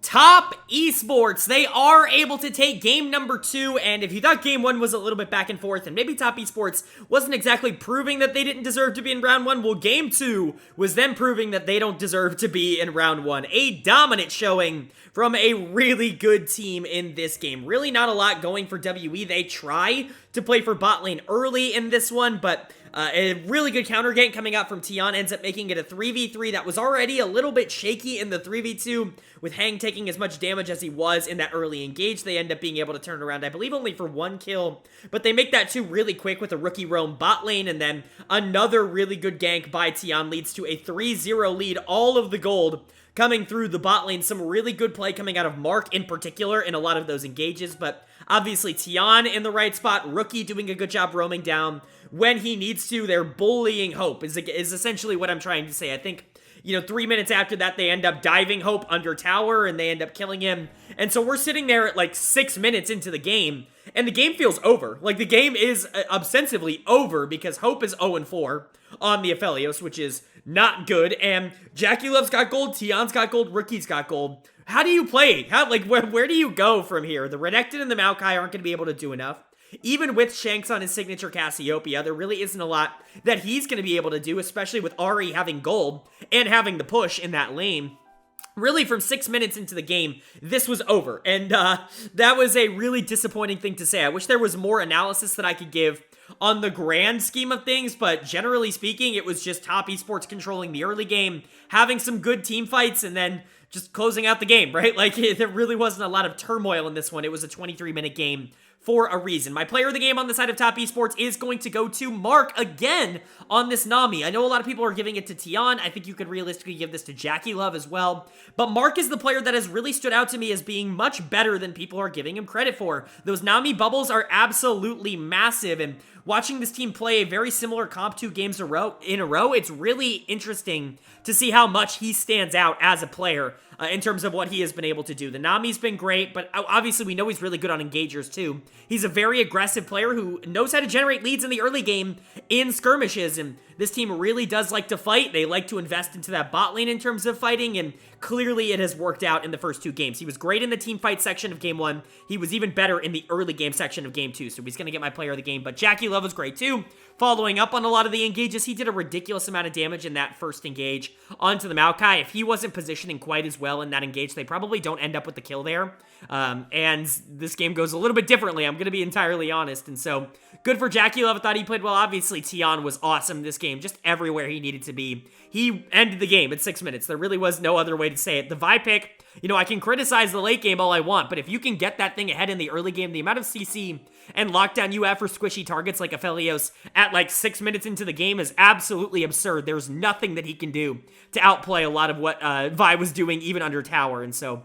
Top Esports. They are able to take game number 2, and if you thought game 1 was a little bit back and forth, and maybe Top Esports wasn't exactly proving that they didn't deserve to be in round 1, well, game 2 was them proving that they don't deserve to be in round 1. A dominant showing from a really good team in this game. Really not a lot going for WE. They try to play for bot lane early in this one, but a really good counter gank coming out from Tian ends up making it a 3v3 that was already a little bit shaky in the 3v2, with Hang taking as much damage as he was in that early engage. They end up being able to turn it around, I believe, only for 1 kill, but they make that 2 really quick with a rookie roam bot lane, and then another really good gank by Tian leads to a 3-0 lead. All of the gold coming through the bot lane. Some really good play coming out of Mark in particular in a lot of those engages, but obviously Tian in the right spot, Rookie doing a good job roaming down when he needs to. They're bullying Hope is essentially what I'm trying to say. I think, 3 minutes after that, they end up diving Hope under tower, and they end up killing him. And so we're sitting there at like 6 minutes into the game, and the game feels over. Like, the game is ostensibly over because Hope is 0-4 on the Aphelios, which is not good. And Jackie Love's got gold, Tian's got gold, Rookie's got gold. How do you play? Where do you go from here? The Renekton and the Maokai aren't going to be able to do enough. Even with Shanks on his signature Cassiopeia, there really isn't a lot that he's going to be able to do, especially with Ahri having gold and having the push in that lane. Really, from 6 minutes into the game, this was over, and that was a really disappointing thing to say. I wish there was more analysis that I could give on the grand scheme of things, but generally speaking, it was just Top Esports controlling the early game, having some good team fights, and then just closing out the game, right? Like, there really wasn't a lot of turmoil in this one. It was a 23-minute game for a reason. My player of the game on the side of Top Esports is going to go to Mark again on this Nami. I know a lot of people are giving it to Tian. I think you could realistically give this to Jackie Love as well. But Mark is the player that has really stood out to me as being much better than people are giving him credit for. Those Nami bubbles are absolutely massive, and watching this team play a very similar comp 2 games in a row, it's really interesting to see how much he stands out as a player in terms of what he has been able to do. The Nami's been great, but obviously we know he's really good on engagers too. He's a very aggressive player who knows how to generate leads in the early game in skirmishes, and this team really does like to fight. They like to invest into that bot lane in terms of fighting, and clearly it has worked out in the first 2 games. He was great in the team fight section of game 1. He was even better in the early game section of game 2, so he's going to get my player of the game. But Jackie Love was great too. Following up on a lot of the engages, he did a ridiculous amount of damage in that first engage onto the Maokai. If he wasn't positioning quite as well in that engage, they probably don't end up with the kill there. And this game goes a little bit differently, I'm going to be entirely honest. And so, good for Jackie Love. I thought he played well. Obviously, Tian was awesome this game, just everywhere he needed to be. He ended the game at 6 minutes. There really was no other way to say it. The Vi pick, I can criticize the late game all I want, but if you can get that thing ahead in the early game, the amount of CC and lockdown you have for squishy targets like Aphelios at like 6 minutes into the game is absolutely absurd. There's nothing that he can do to outplay a lot of what Vi was doing even under tower, and so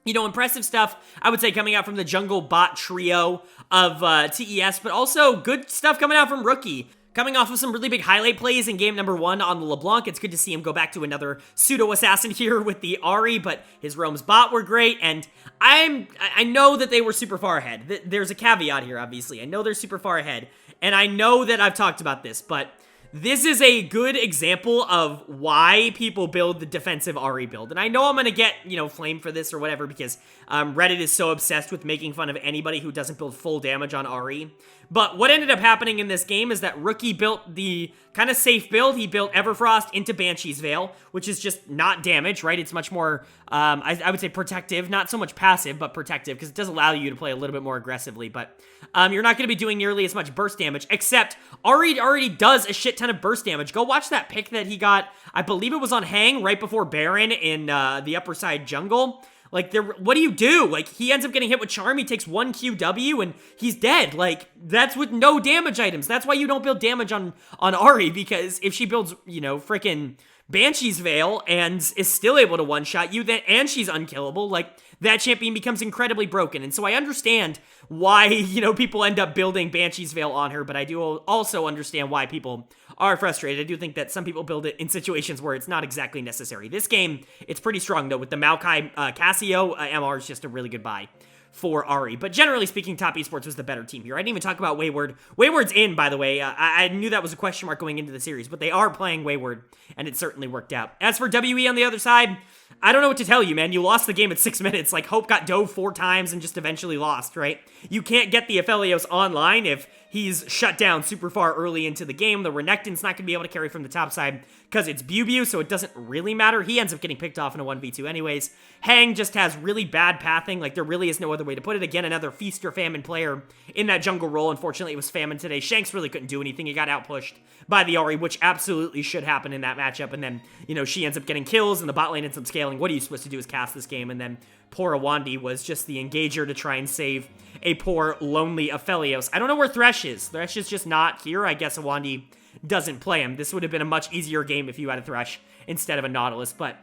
impressive stuff, I would say, coming out from the jungle bot trio of TES, but also good stuff coming out from Rookie. Coming off of some really big highlight plays in game number 1 on the LeBlanc, it's good to see him go back to another pseudo-assassin here with the Ahri, but his Roam's bot were great, and I know that they were super far ahead. There's a caveat here, obviously. I know they're super far ahead, and I know that I've talked about this, but this is a good example of why people build the defensive Ahri build. And I know I'm going to get, flamed for this or whatever because Reddit is so obsessed with making fun of anybody who doesn't build full damage on Ahri. But what ended up happening in this game is that Rookie built the kind of safe build. He built Everfrost into Banshee's Veil, which is just not damage, right? It's much more, I would say protective, not so much passive, but protective, because it does allow you to play a little bit more aggressively, but you're not going to be doing nearly as much burst damage, except Ahri already does a shit ton of burst damage. Go watch that pick that he got, I believe it was on Hang right before Baron in the upper side jungle. Like, what do? Like, he ends up getting hit with Charm, he takes 1 QW, and he's dead. Like, that's with no damage items. That's why you don't build damage on Ahri, because if she builds, freaking Banshee's Veil and is still able to one-shot you, and she's unkillable, like, that champion becomes incredibly broken. And so I understand why, people end up building Banshee's Veil on her, but I do also understand why people are frustrated. I do think that some people build it in situations where it's not exactly necessary. This game, it's pretty strong, though, with the Maokai Cassio. MR is just a really good buy for Ahri. But generally speaking, Top Esports was the better team here. I didn't even talk about Wayward. Wayward's in, by the way. I knew that was a question mark going into the series, but they are playing Wayward, and it certainly worked out. As for WE on the other side, I don't know what to tell you, man. You lost the game at 6 minutes. Like, Hope got dove 4 times and just eventually lost, right? You can't get the Aphelios online if he's shut down super far early into the game. The Renekton's not going to be able to carry from the top side because it's Bew, so it doesn't really matter. He ends up getting picked off in a 1v2 anyways. Hang just has really bad pathing. Like, there really is no other way to put it. Again, another feast or famine player in that jungle role. Unfortunately, it was famine today. Shanks really couldn't do anything. He got outpushed by the Ahri, which absolutely should happen in that matchup. And then, she ends up getting kills, and the bot lane ends up scaling. What are you supposed to do is cast this game, and then poor Awandi was just the engager to try and save a poor, lonely Aphelios. I don't know where Thresh is. Thresh is just not here. I guess Awandi doesn't play him. This would have been a much easier game if you had a Thresh instead of a Nautilus, but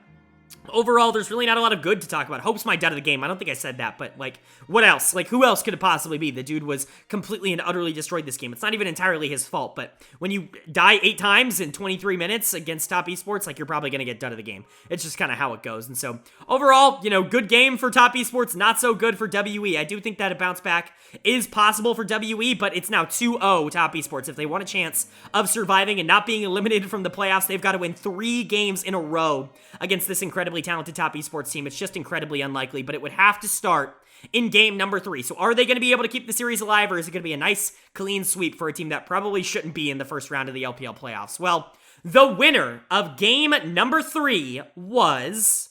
overall, there's really not a lot of good to talk about. Hope's my dad of the game. I don't think I said that, but, like, what else? Like, who else could it possibly be? The dude was completely and utterly destroyed this game. It's not even entirely his fault, but when you die 8 times in 23 minutes against Top Esports, like, you're probably going to get done of the game. It's just kind of how it goes. And so, overall, good game for Top Esports, not so good for WE. I do think that a bounce back is possible for WE, but it's now 2-0 Top Esports. If they want a chance of surviving and not being eliminated from the playoffs, they've got to win 3 games in a row against this incredibly talented Top Esports team. It's just incredibly unlikely, but it would have to start in game number 3. So are they going to be able to keep the series alive, or is it going to be a nice, clean sweep for a team that probably shouldn't be in the first round of the LPL playoffs? Well, the winner of game number 3 was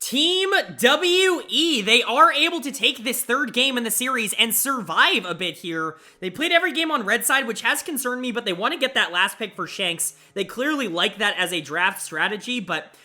Team WE. They are able to take this 3rd game in the series and survive a bit here. They played every game on red side, which has concerned me, but they want to get that last pick for Shanks. They clearly like that as a draft strategy, but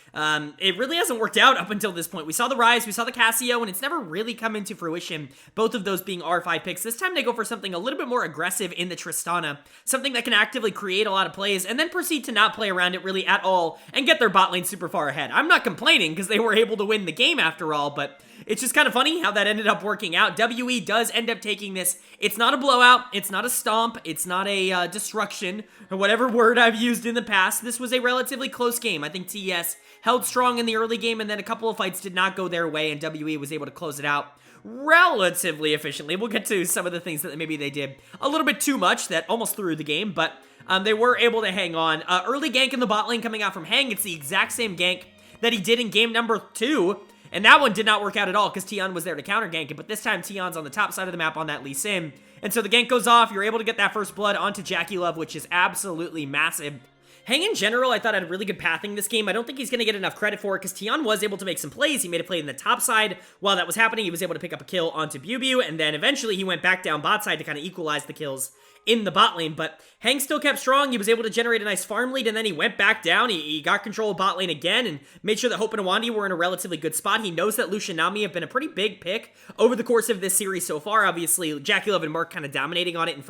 it really hasn't worked out up until this point. We saw the Rise, we saw the Cassio, and it's never really come into fruition, both of those being R5 picks. This time they go for something a little bit more aggressive in the Tristana, something that can actively create a lot of plays, and then proceed to not play around it really at all, and get their bot lane super far ahead. I'm not complaining, because they were able to win the game after all, but it's just kind of funny how that ended up working out. WE does end up taking this. It's not a blowout, it's not a stomp, it's not a destruction, or whatever word I've used in the past. This was a relatively close game. I think TES held strong in the early game, and then a couple of fights did not go their way, and WE was able to close it out relatively efficiently. We'll get to some of the things that maybe they did a little bit too much that almost threw the game, but they were able to hang on. Early gank in the bot lane coming out from Hang. It's the exact same gank that he did in game number 2, and that one did not work out at all because Tion was there to counter gank it, but this time Tion's on the top side of the map on that Lee Sin, and so the gank goes off. You're able to get that first blood onto Jackie Love, which is absolutely massive. Hang in general, I thought had really good pathing this game. I don't think he's going to get enough credit for it because Tion was able to make some plays. He made a play in the top side. While that was happening, he was able to pick up a kill onto Bew, and then eventually he went back down bot side to kind of equalize the kills in the bot lane, but Hang still kept strong. He was able to generate a nice farm lead, and then he went back down. He got control of bot lane again and made sure that Hope and Awandi were in a relatively good spot. He knows that Lucian Nami have been a pretty big pick over the course of this series so far. Obviously, Jackie Love and Mark kind of dominating on it in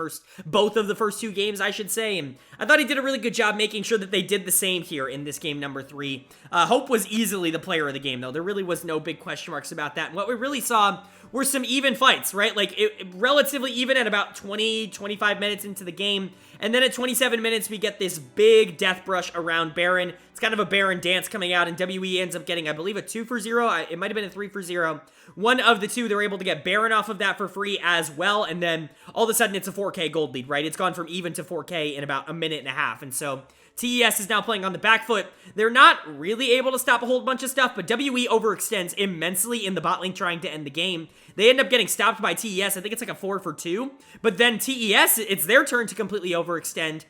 both of the first 2 games, I should say, and I thought he did a really good job making sure that they did the same here in this game number 3. Hope was easily the player of the game, though. There really was no big question marks about that, and what we really saw were some even fights, right? Like, relatively even at about 20, 25 minutes into the game. And then at 27 minutes, we get this big death brush around Baron. It's kind of a Baron dance coming out, and WE ends up getting, I believe, a 2 for 0. It might have been a 3 for 0. One of the two, they're able to get Baron off of that for free as well, and then all of a sudden, it's a 4K gold lead, right? It's gone from even to 4K in about a minute and a half, and so TES is now playing on the back foot. They're not really able to stop a whole bunch of stuff, but WE overextends immensely in the bot lane trying to end the game. They end up getting stopped by TES. I think it's like a 4 for 2. But then TES, it's their turn to completely overextend.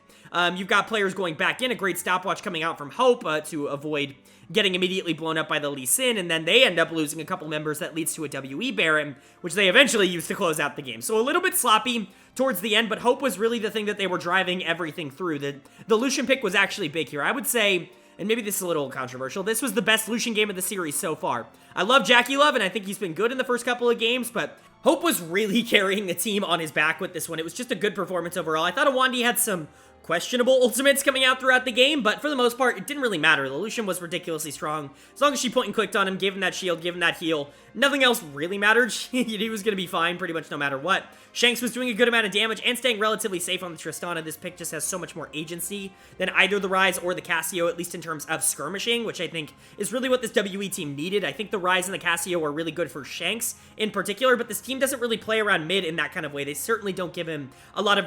You've got players going back in, a great stopwatch coming out from Hope to avoid getting immediately blown up by the Lee Sin, and then they end up losing a couple members that leads to a WE Baron, which they eventually use to close out the game. So a little bit sloppy towards the end, but Hope was really the thing that they were driving everything through. The Lucian pick was actually big here. I would say, and maybe this is a little controversial, this was the best Lucian game of the series so far. I love Jackie Love, and I think he's been good in the first couple of games, but Hope was really carrying the team on his back with this one. It was just a good performance overall. I thought Awandi had some questionable ultimates coming out throughout the game, but for the most part, it didn't really matter. The Lucian was ridiculously strong. As long as she point and clicked on him, gave him that shield, gave him that heal, nothing else really mattered. He was going to be fine pretty much no matter what. Shanks was doing a good amount of damage and staying relatively safe on the Tristana. This pick just has so much more agency than either the Ryze or the Cassio, at least in terms of skirmishing, which I think is really what this WE team needed. I think the Ryze and the Cassio are really good for Shanks in particular, but this team doesn't really play around mid in that kind of way. They certainly don't give him a lot of,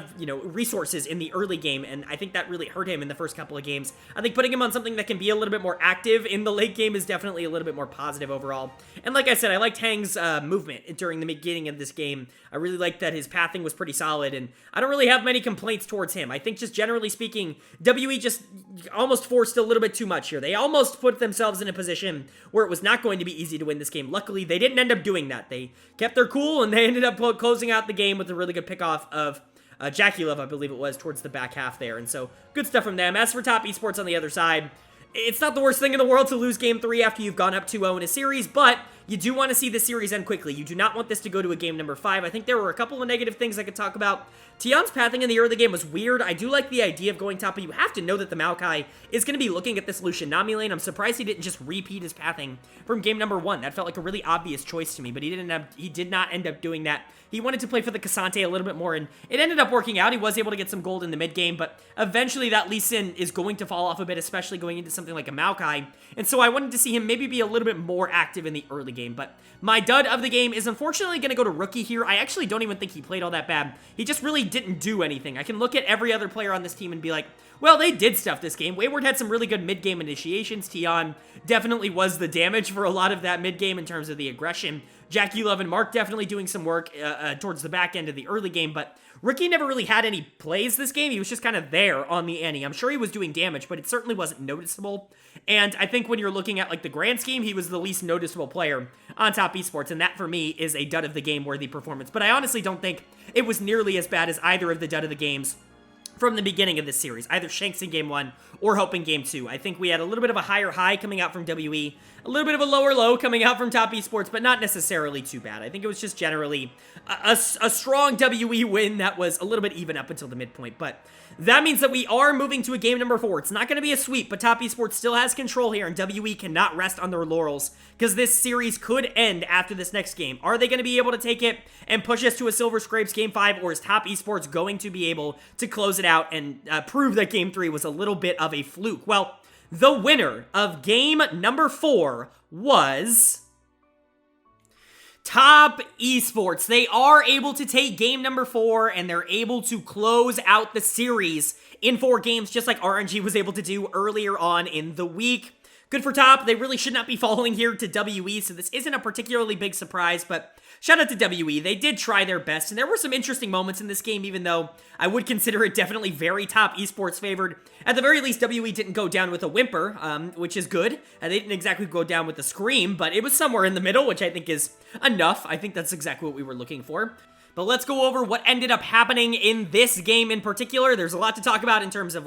resources in the early game, and I think that really hurt him in the first couple of games. I think putting him on something that can be a little bit more active in the late game is definitely a little bit more positive overall. And like I said, I liked Hang's movement during the beginning of this game. I really liked that his pathing was pretty solid, and I don't really have many complaints towards him. I think just generally speaking, WE just almost forced a little bit too much here. They almost put themselves in a position where it was not going to be easy to win this game. Luckily, they didn't end up doing that. They kept their cool, and they ended up closing out the game with a really good pickoff of Jackie Love, I believe it was, towards the back half there. And so, good stuff from them. As for Top Esports on the other side, it's not the worst thing in the world to lose Game 3 after you've gone up 2-0 in a series, but you do want to see the series end quickly. You do not want this to go to a game number 5. I think there were a couple of negative things I could talk about. Tion's pathing in the early game was weird. I do like the idea of going top, but you have to know that the Maokai is going to be looking at this Lucian Nami lane. I'm surprised he didn't just repeat his pathing from game number 1. That felt like a really obvious choice to me, but he did not end up doing that. He wanted to play for the Cassante a little bit more, and it ended up working out. He was able to get some gold in the mid game, but eventually that Lee Sin is going to fall off a bit, especially going into something like a Maokai. And so I wanted to see him maybe be a little bit more active in the early game, but my dud of the game is unfortunately going to go to Rookie here. I actually don't even think he played all that bad. He just really didn't do anything. I can look at every other player on this team and be like, well, they did stuff this game. Wayward had some really good mid-game initiations. Tion definitely was the damage for a lot of that mid-game in terms of the aggression. Jackie Love and Mark definitely doing some work towards the back end of the early game, but Rookie never really had any plays this game. He was just kind of there on the ante. I'm sure he was doing damage, but it certainly wasn't noticeable. And I think when you're looking at like the grand scheme, he was the least noticeable player on Top Esports, and that for me is a dud of the game worthy performance. But I honestly don't think it was nearly as bad as either of the dud of the games from the beginning of this series, either Shanks in Game 1 or Hope in Game 2. I think we had a little bit of a higher high coming out from WE, a little bit of a lower low coming out from Top Esports, but not necessarily too bad. I think it was just generally a strong WE win that was a little bit even up until the midpoint, but that means that we are moving to a game number 4. It's not going to be a sweep, but Top Esports still has control here, and WE cannot rest on their laurels, because this series could end after this next game. Are they going to be able to take it and push us to a Silver Scrapes Game 5, or is Top Esports going to be able to close it out and prove that Game 3 was a little bit of a fluke? Well, the winner of game number 4 was Top Esports. They are able to take game number 4, and they're able to close out the series in 4 games, just like RNG was able to do earlier on in the week. Good for Top. They really should not be falling here to WE, so this isn't a particularly big surprise, but shout out to WE. They did try their best, and there were some interesting moments in this game, even though I would consider it definitely very Top Esports favored. At the very least, WE didn't go down with a whimper, which is good. They didn't exactly go down with a scream, but it was somewhere in the middle, which I think is enough. I think that's exactly what we were looking for. But let's go over what ended up happening in this game in particular. There's a lot to talk about in terms of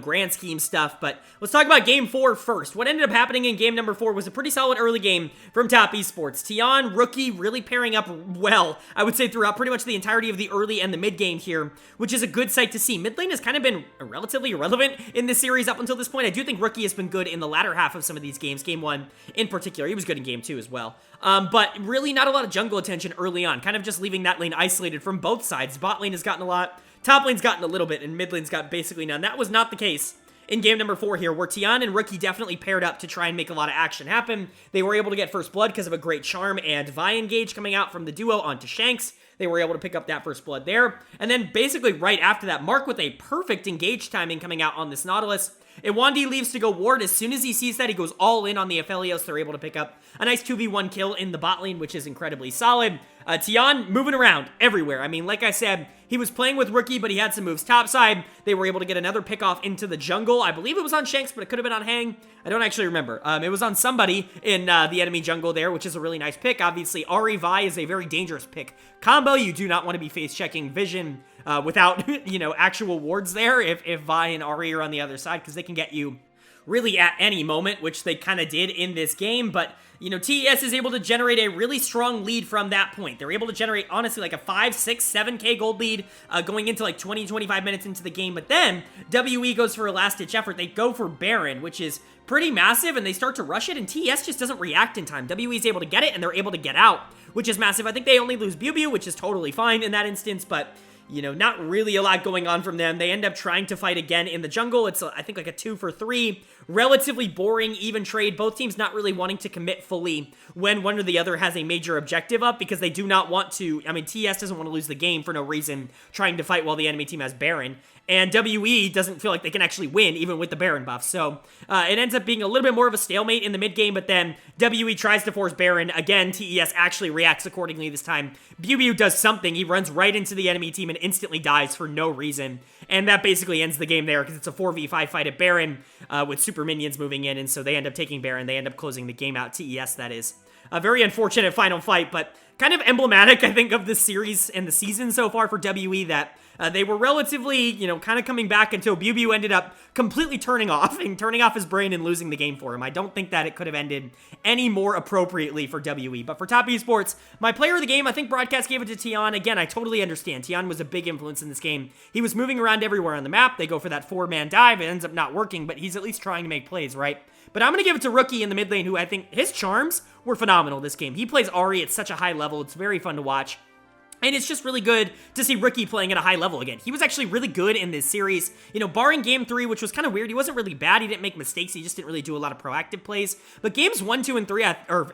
grand scheme stuff, but let's talk about game 4 first. What ended up happening in game number 4 was a pretty solid early game from Top Esports. Tian, Rookie, really pairing up well, I would say, throughout pretty much the entirety of the early and the mid game here, which is a good sight to see. Mid lane has kind of been relatively irrelevant in this series up until this point. I do think Rookie has been good in the latter half of some of these games. Game 1 in particular, he was good in game 2 as well. But really not a lot of jungle attention early on, kind of just leaving that lane isolated from both sides. Bot lane has gotten a lot, top lane's gotten a little bit, and mid lane's got basically none. That was not the case in game number 4 here, where Tian and Rookie definitely paired up to try and make a lot of action happen. They were able to get first blood because of a great charm and Vi engage coming out from the duo onto Shanks. They were able to pick up that first blood there. And then basically right after that, Mark with a perfect engage timing coming out on this Nautilus. Iwandi leaves to go ward. As soon as he sees that, he goes all in on the Aphelios. They're able to pick up a nice 2v1 kill in the bot lane, which is incredibly solid. Tian moving around everywhere. I mean, like I said, he was playing with Rookie, but he had some moves topside. They were able to get another pick off into the jungle. I believe it was on Shanks, but it could have been on Hang. I don't actually remember. It was on somebody in the enemy jungle there, which is a really nice pick. Obviously, Ahri Vi is a very dangerous pick combo. You do not want to be face-checking Vision without, actual wards there if Vi and Ahri are on the other side, because they can get you really at any moment, which they kind of did in this game. But TES is able to generate a really strong lead from that point. They're able to generate, honestly, like a 5, 6, 7k gold lead going into like 20, 25 minutes into the game. But then WE goes for a last-ditch effort. They go for Baron, which is pretty massive, and they start to rush it, and TES just doesn't react in time. WE is able to get it, and they're able to get out, which is massive. I think they only lose Bilibili, which is totally fine in that instance, but not really a lot going on from them. They end up trying to fight again in the jungle. It's, I think, like a 2 for 3. Relatively boring, even trade. Both teams not really wanting to commit fully when one or the other has a major objective up, because they do not want to. I mean, TS doesn't want to lose the game for no reason, trying to fight while the enemy team has Baron. And WE doesn't feel like they can actually win, even with the Baron buff. So it ends up being a little bit more of a stalemate in the mid game, but then WE tries to force Baron. Again, TES actually reacts accordingly this time. Biu does something. He runs right into the enemy team and instantly dies for no reason. And that basically ends the game there, because it's a 4v5 fight at Baron with super minions moving in, and so they end up taking Baron. They end up closing the game out. TES, that is. A very unfortunate final fight, but kind of emblematic, I think, of this series and the season so far for WE, that they were relatively, kind of coming back until Biu ended up completely turning off his brain and losing the game for him. I don't think that it could have ended any more appropriately for WE. But for Top Esports, my player of the game, I think Broadcast gave it to Tian. Again, I totally understand. Tian was a big influence in this game. He was moving around everywhere on the map. They go for that 4-man dive. It ends up not working, but he's at least trying to make plays, right? But I'm going to give it to Rookie in the mid lane, who I think his charms were phenomenal this game. He plays Ahri at such a high level. It's very fun to watch. And it's just really good to see Rookie playing at a high level again. He was actually really good in this series. Barring game 3, which was kind of weird. He wasn't really bad. He didn't make mistakes. He just didn't really do a lot of proactive plays. But games 1, 2, and 3,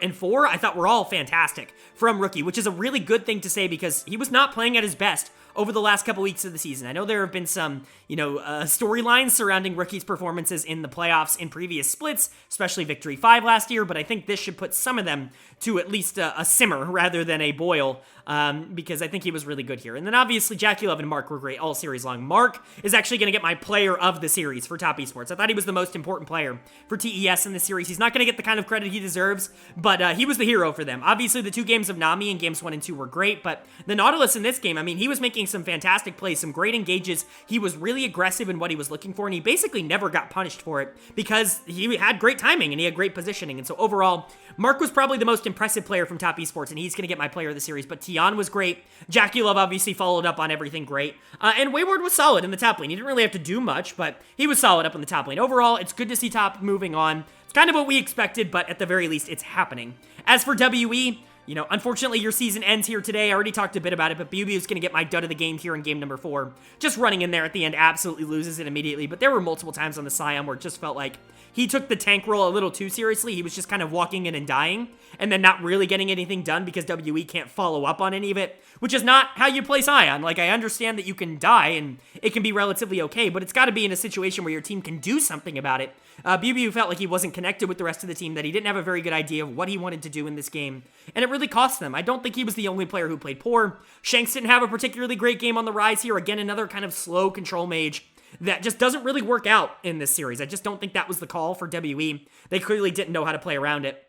and 4, I thought were all fantastic from Rookie, which is a really good thing to say, because he was not playing at his best over the last couple weeks of the season. I know there have been some, storylines surrounding Rookie's performances in the playoffs in previous splits, especially Victory 5 last year, but I think this should put some of them to at least a simmer rather than a boil, because I think he was really good here. And then obviously Jackie Love and Mark were great all series long. Mark is actually going to get my player of the series for Top Esports. I thought he was the most important player for TES in this series. He's not going to get the kind of credit he deserves, but he was the hero for them. Obviously the 2 games of Nami in games 1 and 2 were great, but the Nautilus in this game, I mean, he was making some fantastic plays, some great engages. He was really aggressive in what he was looking for, and he basically never got punished for it, because he had great timing and he had great positioning. And so overall, Mark was probably the most impressive player from Top Esports, and he's going to get my player of the series. But Tian was great. Jackie Love obviously followed up on everything great. And Wayward was solid in the top lane. He didn't really have to do much, but he was solid up in the top lane. Overall, it's good to see Top moving on. It's kind of what we expected, but at the very least, it's happening. As for WE, unfortunately, your season ends here today. I already talked a bit about it, but Biu is going to get my dud of the game here in game number 4. Just running in there at the end absolutely loses it immediately, but there were multiple times on the Scion where it just felt like he took the tank role a little too seriously. He was just kind of walking in and dying, and then not really getting anything done because WE can't follow up on any of it, which is not how you play Scion. Like, I understand that you can die, and it can be relatively okay, but it's got to be in a situation where your team can do something about it. Biu felt like he wasn't connected with the rest of the team, that he didn't have a very good idea of what he wanted to do in this game, and it really cost them. I don't think he was the only player who played poor. Shanks didn't have a particularly great game on the rise here. Again, another kind of slow control mage that just doesn't really work out in this series. I just don't think that was the call for WE. They clearly didn't know how to play around it.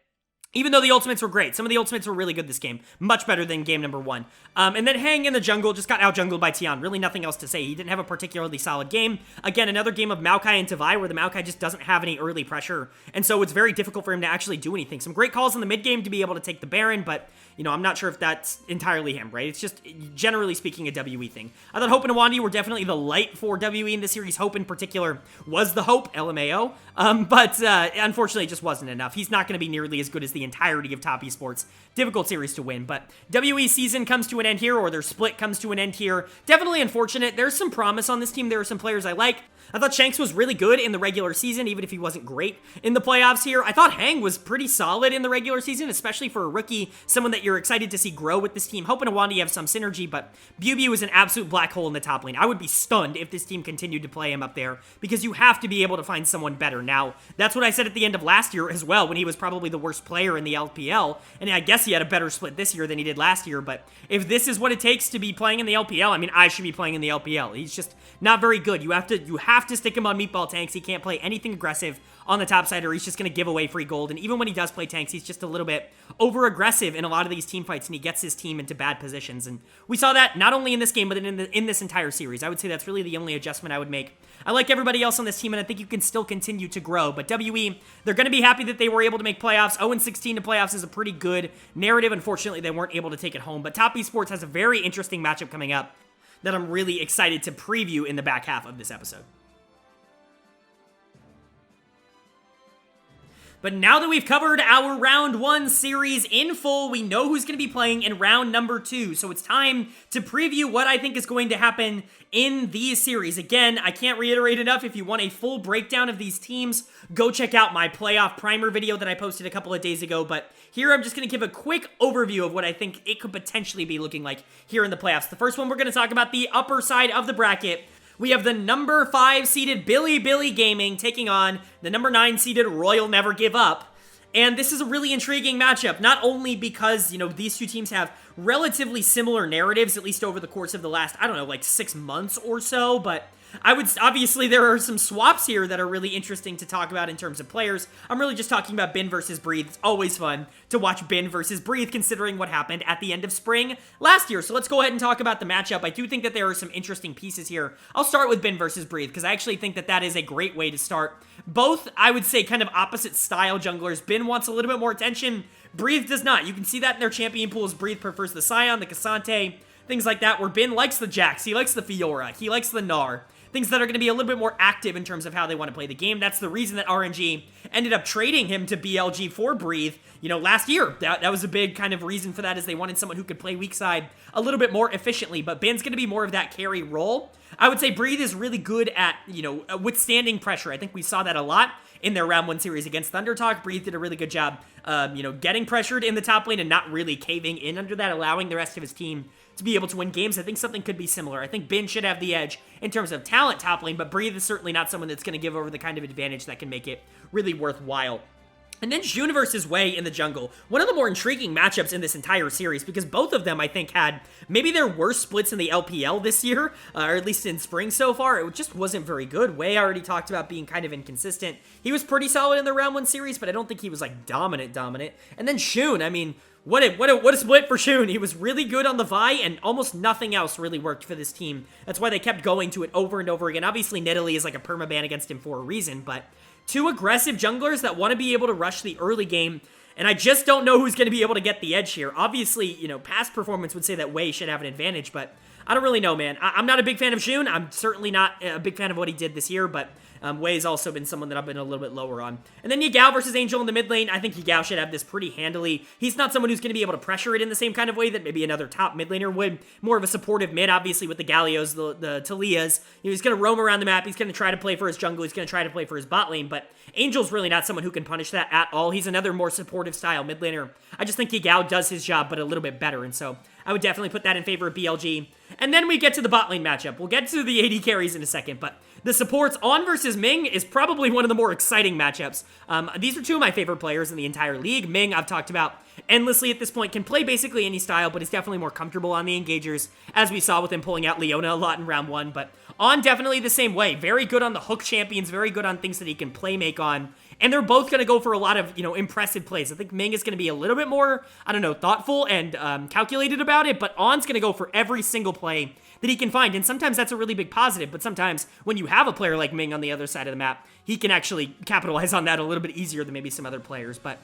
Even though the ultimates were great. Some of the ultimates were really good this game. Much better than game number 1. And then Hang in the jungle just got out-jungled by Tian. Really nothing else to say. He didn't have a particularly solid game. Again, another game of Maokai and Tavai where the Maokai just doesn't have any early pressure. And so it's very difficult for him to actually do anything. Some great calls in the mid-game to be able to take the Baron, but, you know, I'm not sure if that's entirely him, right? It's just, generally speaking, a WE thing. I thought Hope and Awandi were definitely the light for WE in this series. Hope in particular was the Hope, LMAO. But unfortunately, it just wasn't enough. He's not going to be nearly as good as the entirety of Top Esports. Difficult series to win, but WE season comes to an end here, or their split comes to an end here. Definitely unfortunate. There's some promise on this team. There are some players I like. I thought Shanks was really good in the regular season, even if he wasn't great in the playoffs here. I thought Hang was pretty solid in the regular season, especially for a rookie, someone that you're excited to see grow with this team. Hope and Awandi have some synergy, but Bubu is an absolute black hole in the top lane. I would be stunned if this team continued to play him up there, because you have to be able to find someone better. Now, that's what I said at the end of last year as well, when he was probably the worst player in the LPL, and I guess he had a better split this year than he did last year, but if this is what it takes to be playing in the LPL, I mean, I should be playing in the LPL. He's just not very good. You have to stick him on meatball tanks. He can't play anything aggressive on the top side, or he's just going to give away free gold. And even when he does play tanks, he's just a little bit over-aggressive in a lot of these team fights, and he gets his team into bad positions. And we saw that not only in this game, but in this entire series. I would say that's really the only adjustment I would make. I like everybody else on this team, and I think you can still continue to grow. But WE, they're going to be happy that they were able to make playoffs. 0-16 to playoffs is a pretty good narrative. Unfortunately, they weren't able to take it home. But Top Esports has a very interesting matchup coming up that I'm really excited to preview in the back half of this episode. But now that we've covered our round 1 series in full, we know who's going to be playing in round number 2. So it's time to preview what I think is going to happen in these series. Again, I can't reiterate enough, if you want a full breakdown of these teams, go check out my playoff primer video that I posted a couple of days ago. But here I'm just going to give a quick overview of what I think it could potentially be looking like here in the playoffs. The first one, we're going to talk about the upper side of the bracket. We have the number 5 seeded Bilibili Gaming taking on the number 9 seeded Royal Never Give Up. And this is a really intriguing matchup, not only because, you know, these two teams have relatively similar narratives, at least over the course of the last, I don't know, like 6 months or so, but obviously there are some swaps here that are really interesting to talk about in terms of players. I'm really just talking about Bin versus Breathe. It's always fun to watch Bin versus Breathe, considering what happened at the end of spring last year. So let's go ahead and talk about the matchup. I do think that there are some interesting pieces here. I'll start with Bin versus Breathe, because I actually think that that is a great way to start. Both, I would say, kind of opposite style junglers. Bin wants a little bit more attention. Breathe does not. You can see that in their champion pools. Breathe prefers the Scion, the Cassante, things like that, where Bin likes the Jax, he likes the Fiora, he likes the Gnar. Things that are going to be a little bit more active in terms of how they want to play the game. That's the reason that RNG ended up trading him to BLG for Breathe, you know, last year. That was a big kind of reason for that, is they wanted someone who could play weak side a little bit more efficiently. But Bin's going to be more of that carry role. I would say Breathe is really good at, you know, withstanding pressure. I think we saw that a lot in their round 1 series against ThunderTalk. Breathe did a really good job, you know, getting pressured in the top lane and not really caving in under that, allowing the rest of his team to be able to win games. I think something could be similar. I think Bin should have the edge in terms of talent top lane, but Breathe is certainly not someone that's going to give over the kind of advantage that can make it really worthwhile. And then Jun versus Wei in the jungle. One of the more intriguing matchups in this entire series, because both of them, I think, had maybe their worst splits in the LPL this year, or at least in spring so far. It just wasn't very good. Wei already talked about being kind of inconsistent. He was pretty solid in the round 1 series, but I don't think he was, like, dominant. And then Shun, I mean, what a split for Shun. He was really good on the Vi, and almost nothing else really worked for this team. That's why they kept going to it over and over again. Obviously, Nidalee is like a permaban against him for a reason, but two aggressive junglers that want to be able to rush the early game, and I just don't know who's going to be able to get the edge here. Obviously, you know, past performance would say that Wei should have an advantage, but I don't really know, man. I'm not a big fan of Shun. I'm certainly not a big fan of what he did this year, but Wei's also been someone that I've been a little bit lower on. And then Yagao versus Angel in the mid lane. I think Yagao should have this pretty handily. He's not someone who's going to be able to pressure it in the same kind of way that maybe another top mid laner would. More of a supportive mid, obviously, with the Gallios, the Talias. He's going to roam around the map. He's going to try to play for his jungle. He's going to try to play for his bot lane, but Angel's really not someone who can punish that at all. He's another more supportive style mid laner. I just think Yagao does his job, but a little bit better, and so I would definitely put that in favor of BLG. And then we get to the bot lane matchup. We'll get to the AD carries in a second, but the supports, On versus Ming, is probably one of the more exciting matchups. These are two of my favorite players in the entire league. Ming, I've talked about endlessly at this point, can play basically any style, but is definitely more comfortable on the engagers, as we saw with him pulling out Leona a lot in round 1, but On definitely the same way. Very good on the hook champions, very good on things that he can play make on, and they're both going to go for a lot of, impressive plays. I think Ming is going to be a little bit more, thoughtful and calculated about it, but On's going to go for every single play that he can find, and sometimes that's a really big positive, but sometimes when you have a player like Ming on the other side of the map, he can actually capitalize on that a little bit easier than maybe some other players. But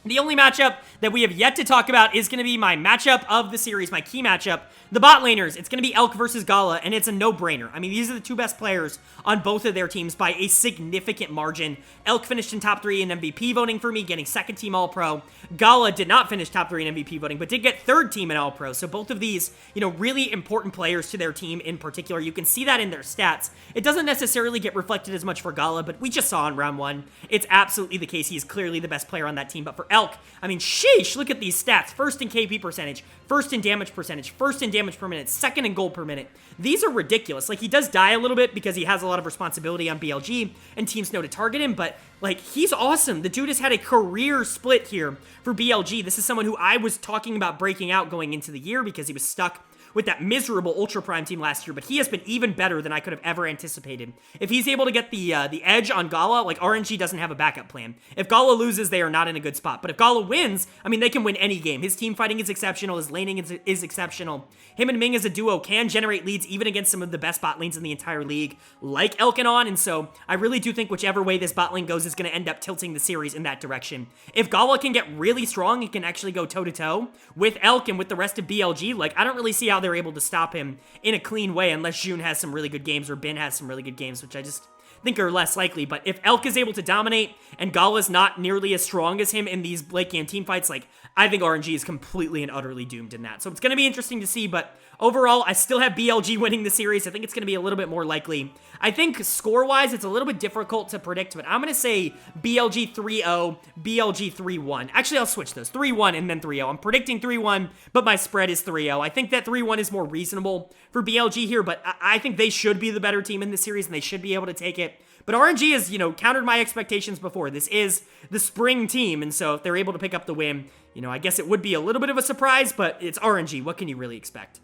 the only matchup that we have yet to talk about is going to be my matchup of the series, my key matchup, the bot laners. It's going to be Elk versus Gala, and it's a no-brainer. I mean, these are the two best players on both of their teams by a significant margin. Elk finished in top 3 in MVP voting for me, getting second team All-Pro. Gala did not finish top 3 in MVP voting, but did get third team in All-Pro. So both of these, really important players to their team in particular. You can see that in their stats. It doesn't necessarily get reflected as much for Gala, but we just saw in round 1, it's absolutely the case. He is clearly the best player on that team. But for Elk, I mean, sheesh, look at these stats. First in KP percentage, first in damage percentage, first in damage per minute, second in gold per minute. These are ridiculous. Like, he does die a little bit because he has a lot of responsibility on BLG, and teams know to target him, but, like, he's awesome. The dude has had a career split here for BLG. This is someone who I was talking about breaking out going into the year because he was stuck with that miserable Ultra Prime team last year, but he has been even better than I could have ever anticipated. If he's able to get the edge on Gala, like, RNG doesn't have a backup plan. If Gala loses, they are not in a good spot. But if Gala wins, I mean, they can win any game. His team fighting is exceptional. His laning is exceptional. Him and Ming as a duo can generate leads even against some of the best bot lanes in the entire league, like Elkanon, and so I really do think whichever way this bot lane goes is going to end up tilting the series in that direction. If Gala can get really strong and can actually go toe-to-toe with Elk and with the rest of BLG, like, I don't really see how they're able to stop him in a clean way unless June has some really good games or Bin has some really good games, which I just think are less likely. But if Elk is able to dominate and Gala's not nearly as strong as him in these late game team fights, like, I think RNG is completely and utterly doomed in that. So it's going to be interesting to see, but overall, I still have BLG winning the series. I think it's going to be a little bit more likely. I think score-wise, it's a little bit difficult to predict, but I'm going to say BLG 3-0, BLG 3-1. Actually, I'll switch those. 3-1 and then 3-0. I'm predicting 3-1, but my spread is 3-0. I think that 3-1 is more reasonable for BLG here, but I think they should be the better team in this series, and they should be able to take it. But RNG has, countered my expectations before. This is the spring team, and so if they're able to pick up the win, I guess it would be a little bit of a surprise, but it's RNG. What can you really expect?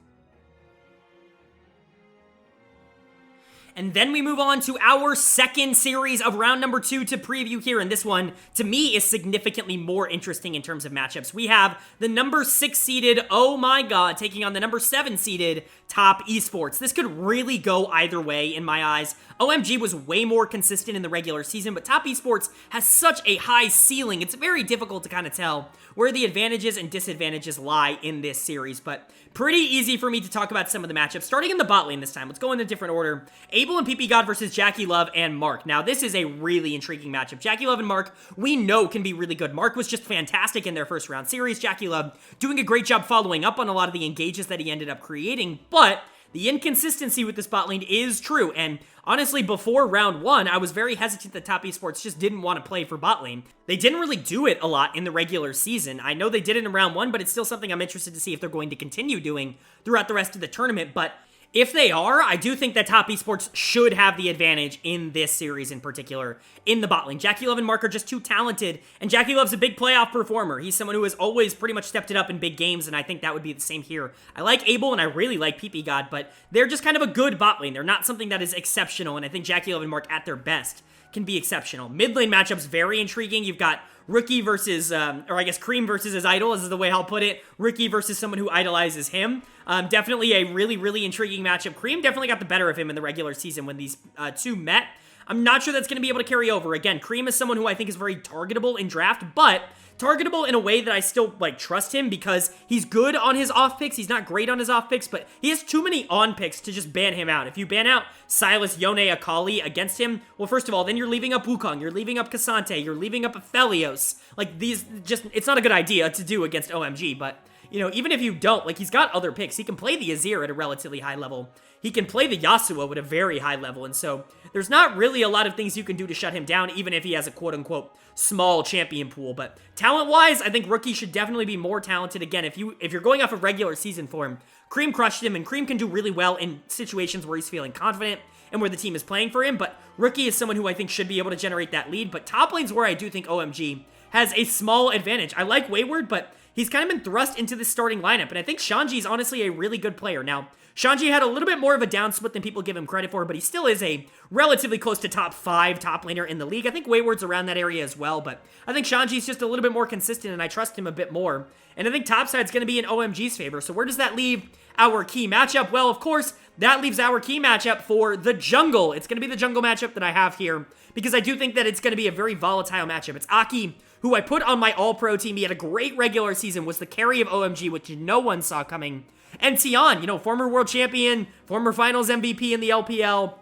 And then we move on to our second series of round number 2 to preview here. And this one, to me, is significantly more interesting in terms of matchups. We have the number 6 seeded, oh my god, taking on the number 7 seeded Top Esports. This could really go either way in my eyes. OMG was way more consistent in the regular season, but Top Esports has such a high ceiling. It's very difficult to kind of tell where the advantages and disadvantages lie in this series, but pretty easy for me to talk about some of the matchups. Starting in the bot lane this time, let's go in a different order. Abel and PP God versus Jackie Love and Mark. Now, this is a really intriguing matchup. Jackie Love and Mark, we know can be really good. Mark was just fantastic in their first round series. Jackie Love doing a great job following up on a lot of the engages that he ended up creating, but the inconsistency with this bot lane is true, and honestly, before round 1, I was very hesitant that Top Esports just didn't want to play for bot lane. They didn't really do it a lot in the regular season. I know they did it in round 1, but it's still something I'm interested to see if they're going to continue doing throughout the rest of the tournament, but if they are, I do think that Top Esports should have the advantage in this series in particular in the bot lane. Jackie Love and Mark are just too talented, and Jackie Love's a big playoff performer. He's someone who has always pretty much stepped it up in big games, and I think that would be the same here. I like Abel, and I really like PP God, but they're just kind of a good bot lane. They're not something that is exceptional, and I think Jackie Love and Mark at their best can be exceptional. Mid lane matchups, very intriguing. You've got Rookie versus, or I guess Cream versus his idol, is the way I'll put it. Rookie versus someone who idolizes him. Definitely a really, really intriguing matchup. Cream definitely got the better of him in the regular season when these two met. I'm not sure that's going to be able to carry over. Again, Cream is someone who I think is very targetable in draft, but targetable in a way that I still, trust him because he's good on his off picks. He's not great on his off picks, but he has too many on picks to just ban him out. If you ban out Silas, Yone, Akali against him, well, first of all, then you're leaving up Wukong, you're leaving up Cassante, you're leaving up Aphelios. It's not a good idea to do against OMG, but even if you don't, he's got other picks. He can play the Azir at a relatively high level. He can play the Yasuo at a very high level, and so there's not really a lot of things you can do to shut him down, even if he has a quote-unquote small champion pool. But talent-wise, I think Rookie should definitely be more talented. Again, if you're going off of regular season form, Cream crushed him, and Cream can do really well in situations where he's feeling confident and where the team is playing for him, but Rookie is someone who I think should be able to generate that lead. But top lane's where I do think OMG has a small advantage. I like Wayward, but he's kind of been thrust into this starting lineup, and I think Shanji is honestly a really good player. Now, Shanji had a little bit more of a down split than people give him credit for, but he still is a relatively close to top 5 top laner in the league. I think Wayward's around that area as well, but I think Shanji's just a little bit more consistent, and I trust him a bit more. And I think topside's going to be in OMG's favor. So where does that leave our key matchup? Well, of course, that leaves our key matchup for the jungle. It's going to be the jungle matchup that I have here, because I do think that it's going to be a very volatile matchup. It's Aki, who I put on my all-pro team. He had a great regular season, was the carry of OMG, which no one saw coming. And Tian, you know, former world champion, former finals MVP in the LPL,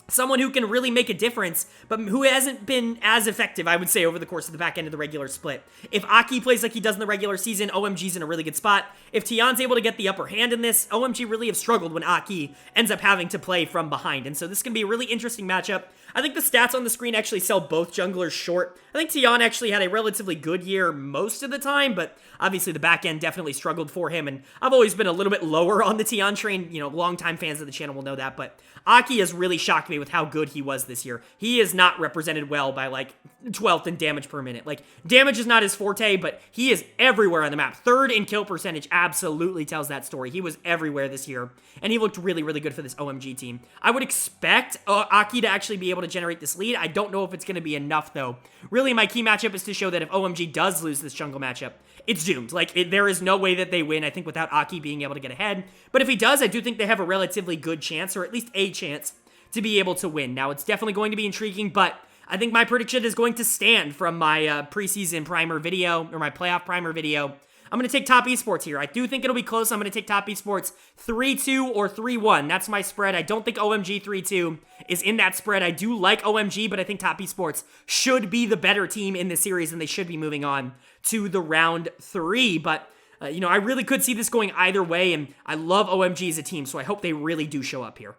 someone who can really make a difference, but who hasn't been as effective, I would say, over the course of the back end of the regular split. If Aki plays like he does in the regular season, OMG's in a really good spot. If Tian's able to get the upper hand in this, OMG really have struggled when Aki ends up having to play from behind. And so this can be a really interesting matchup. I think the stats on the screen actually sell both junglers short. I think Tian actually had a relatively good year most of the time, but obviously the back end definitely struggled for him, and I've always been a little bit lower on the Tian train. You know, longtime fans of the channel will know that, but Aki has really shocked me with how good he was this year. He is not represented well by, like, 12th in damage per minute. Like, damage is not his forte, but he is everywhere on the map. 3rd in kill percentage absolutely tells that story. He was everywhere this year, and he looked really, really good for this OMG team. I would expect Aki to actually be able to generate this lead. I don't know if it's going to be enough, though. Really, my key matchup is to show that if OMG does lose this jungle matchup, it's doomed. Like, there is no way that they win, I think, without Aki being able to get ahead. But if he does, I do think they have a relatively good chance, or at least a chance, to be able to win. Now, it's definitely going to be intriguing, but I think my prediction is going to stand from my preseason primer video, or my playoff primer video. I'm going to take top esports here. I do think it'll be close. I'm going to take top esports 3-2 or 3-1. That's my spread. I don't think OMG 3-2 is in that spread. I do like OMG, but I think top esports should be the better team in this series, and they should be moving on to the round 3. But, you know, I really could see this going either way, and I love OMG as a team, so I hope they really do show up here.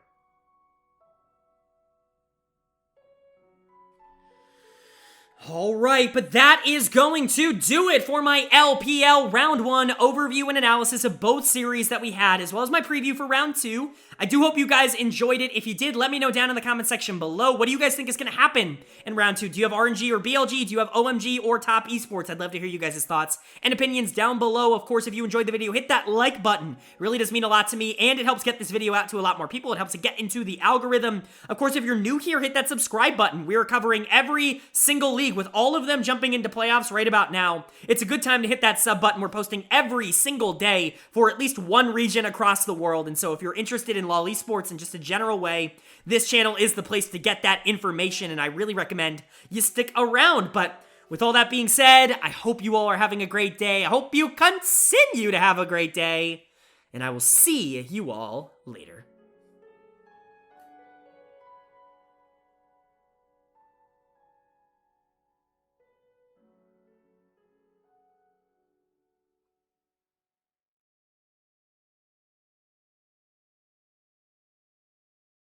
All right, but that is going to do it for my LPL Round 1 overview and analysis of both series that we had, as well as my preview for Round 2. I do hope you guys enjoyed it. If you did, let me know down in the comment section below. What do you guys think is going to happen in Round 2? Do you have RNG or BLG? Do you have OMG or Top Esports? I'd love to hear you guys' thoughts and opinions down below. Of course, if you enjoyed the video, hit that like button. It really does mean a lot to me, and it helps get this video out to a lot more people. It helps it get into the algorithm. Of course, if you're new here, hit that subscribe button. We're covering every single league, with all of them jumping into playoffs right about now. It's a good time to hit that sub button. We're posting every single day for at least one region across the world, and so if you're interested in LoL Esports in just a general way, this channel is the place to get that information, and I really recommend you stick around. But with all that being said, I hope you all are having a great day. I hope you continue to have a great day, and I will see you all later.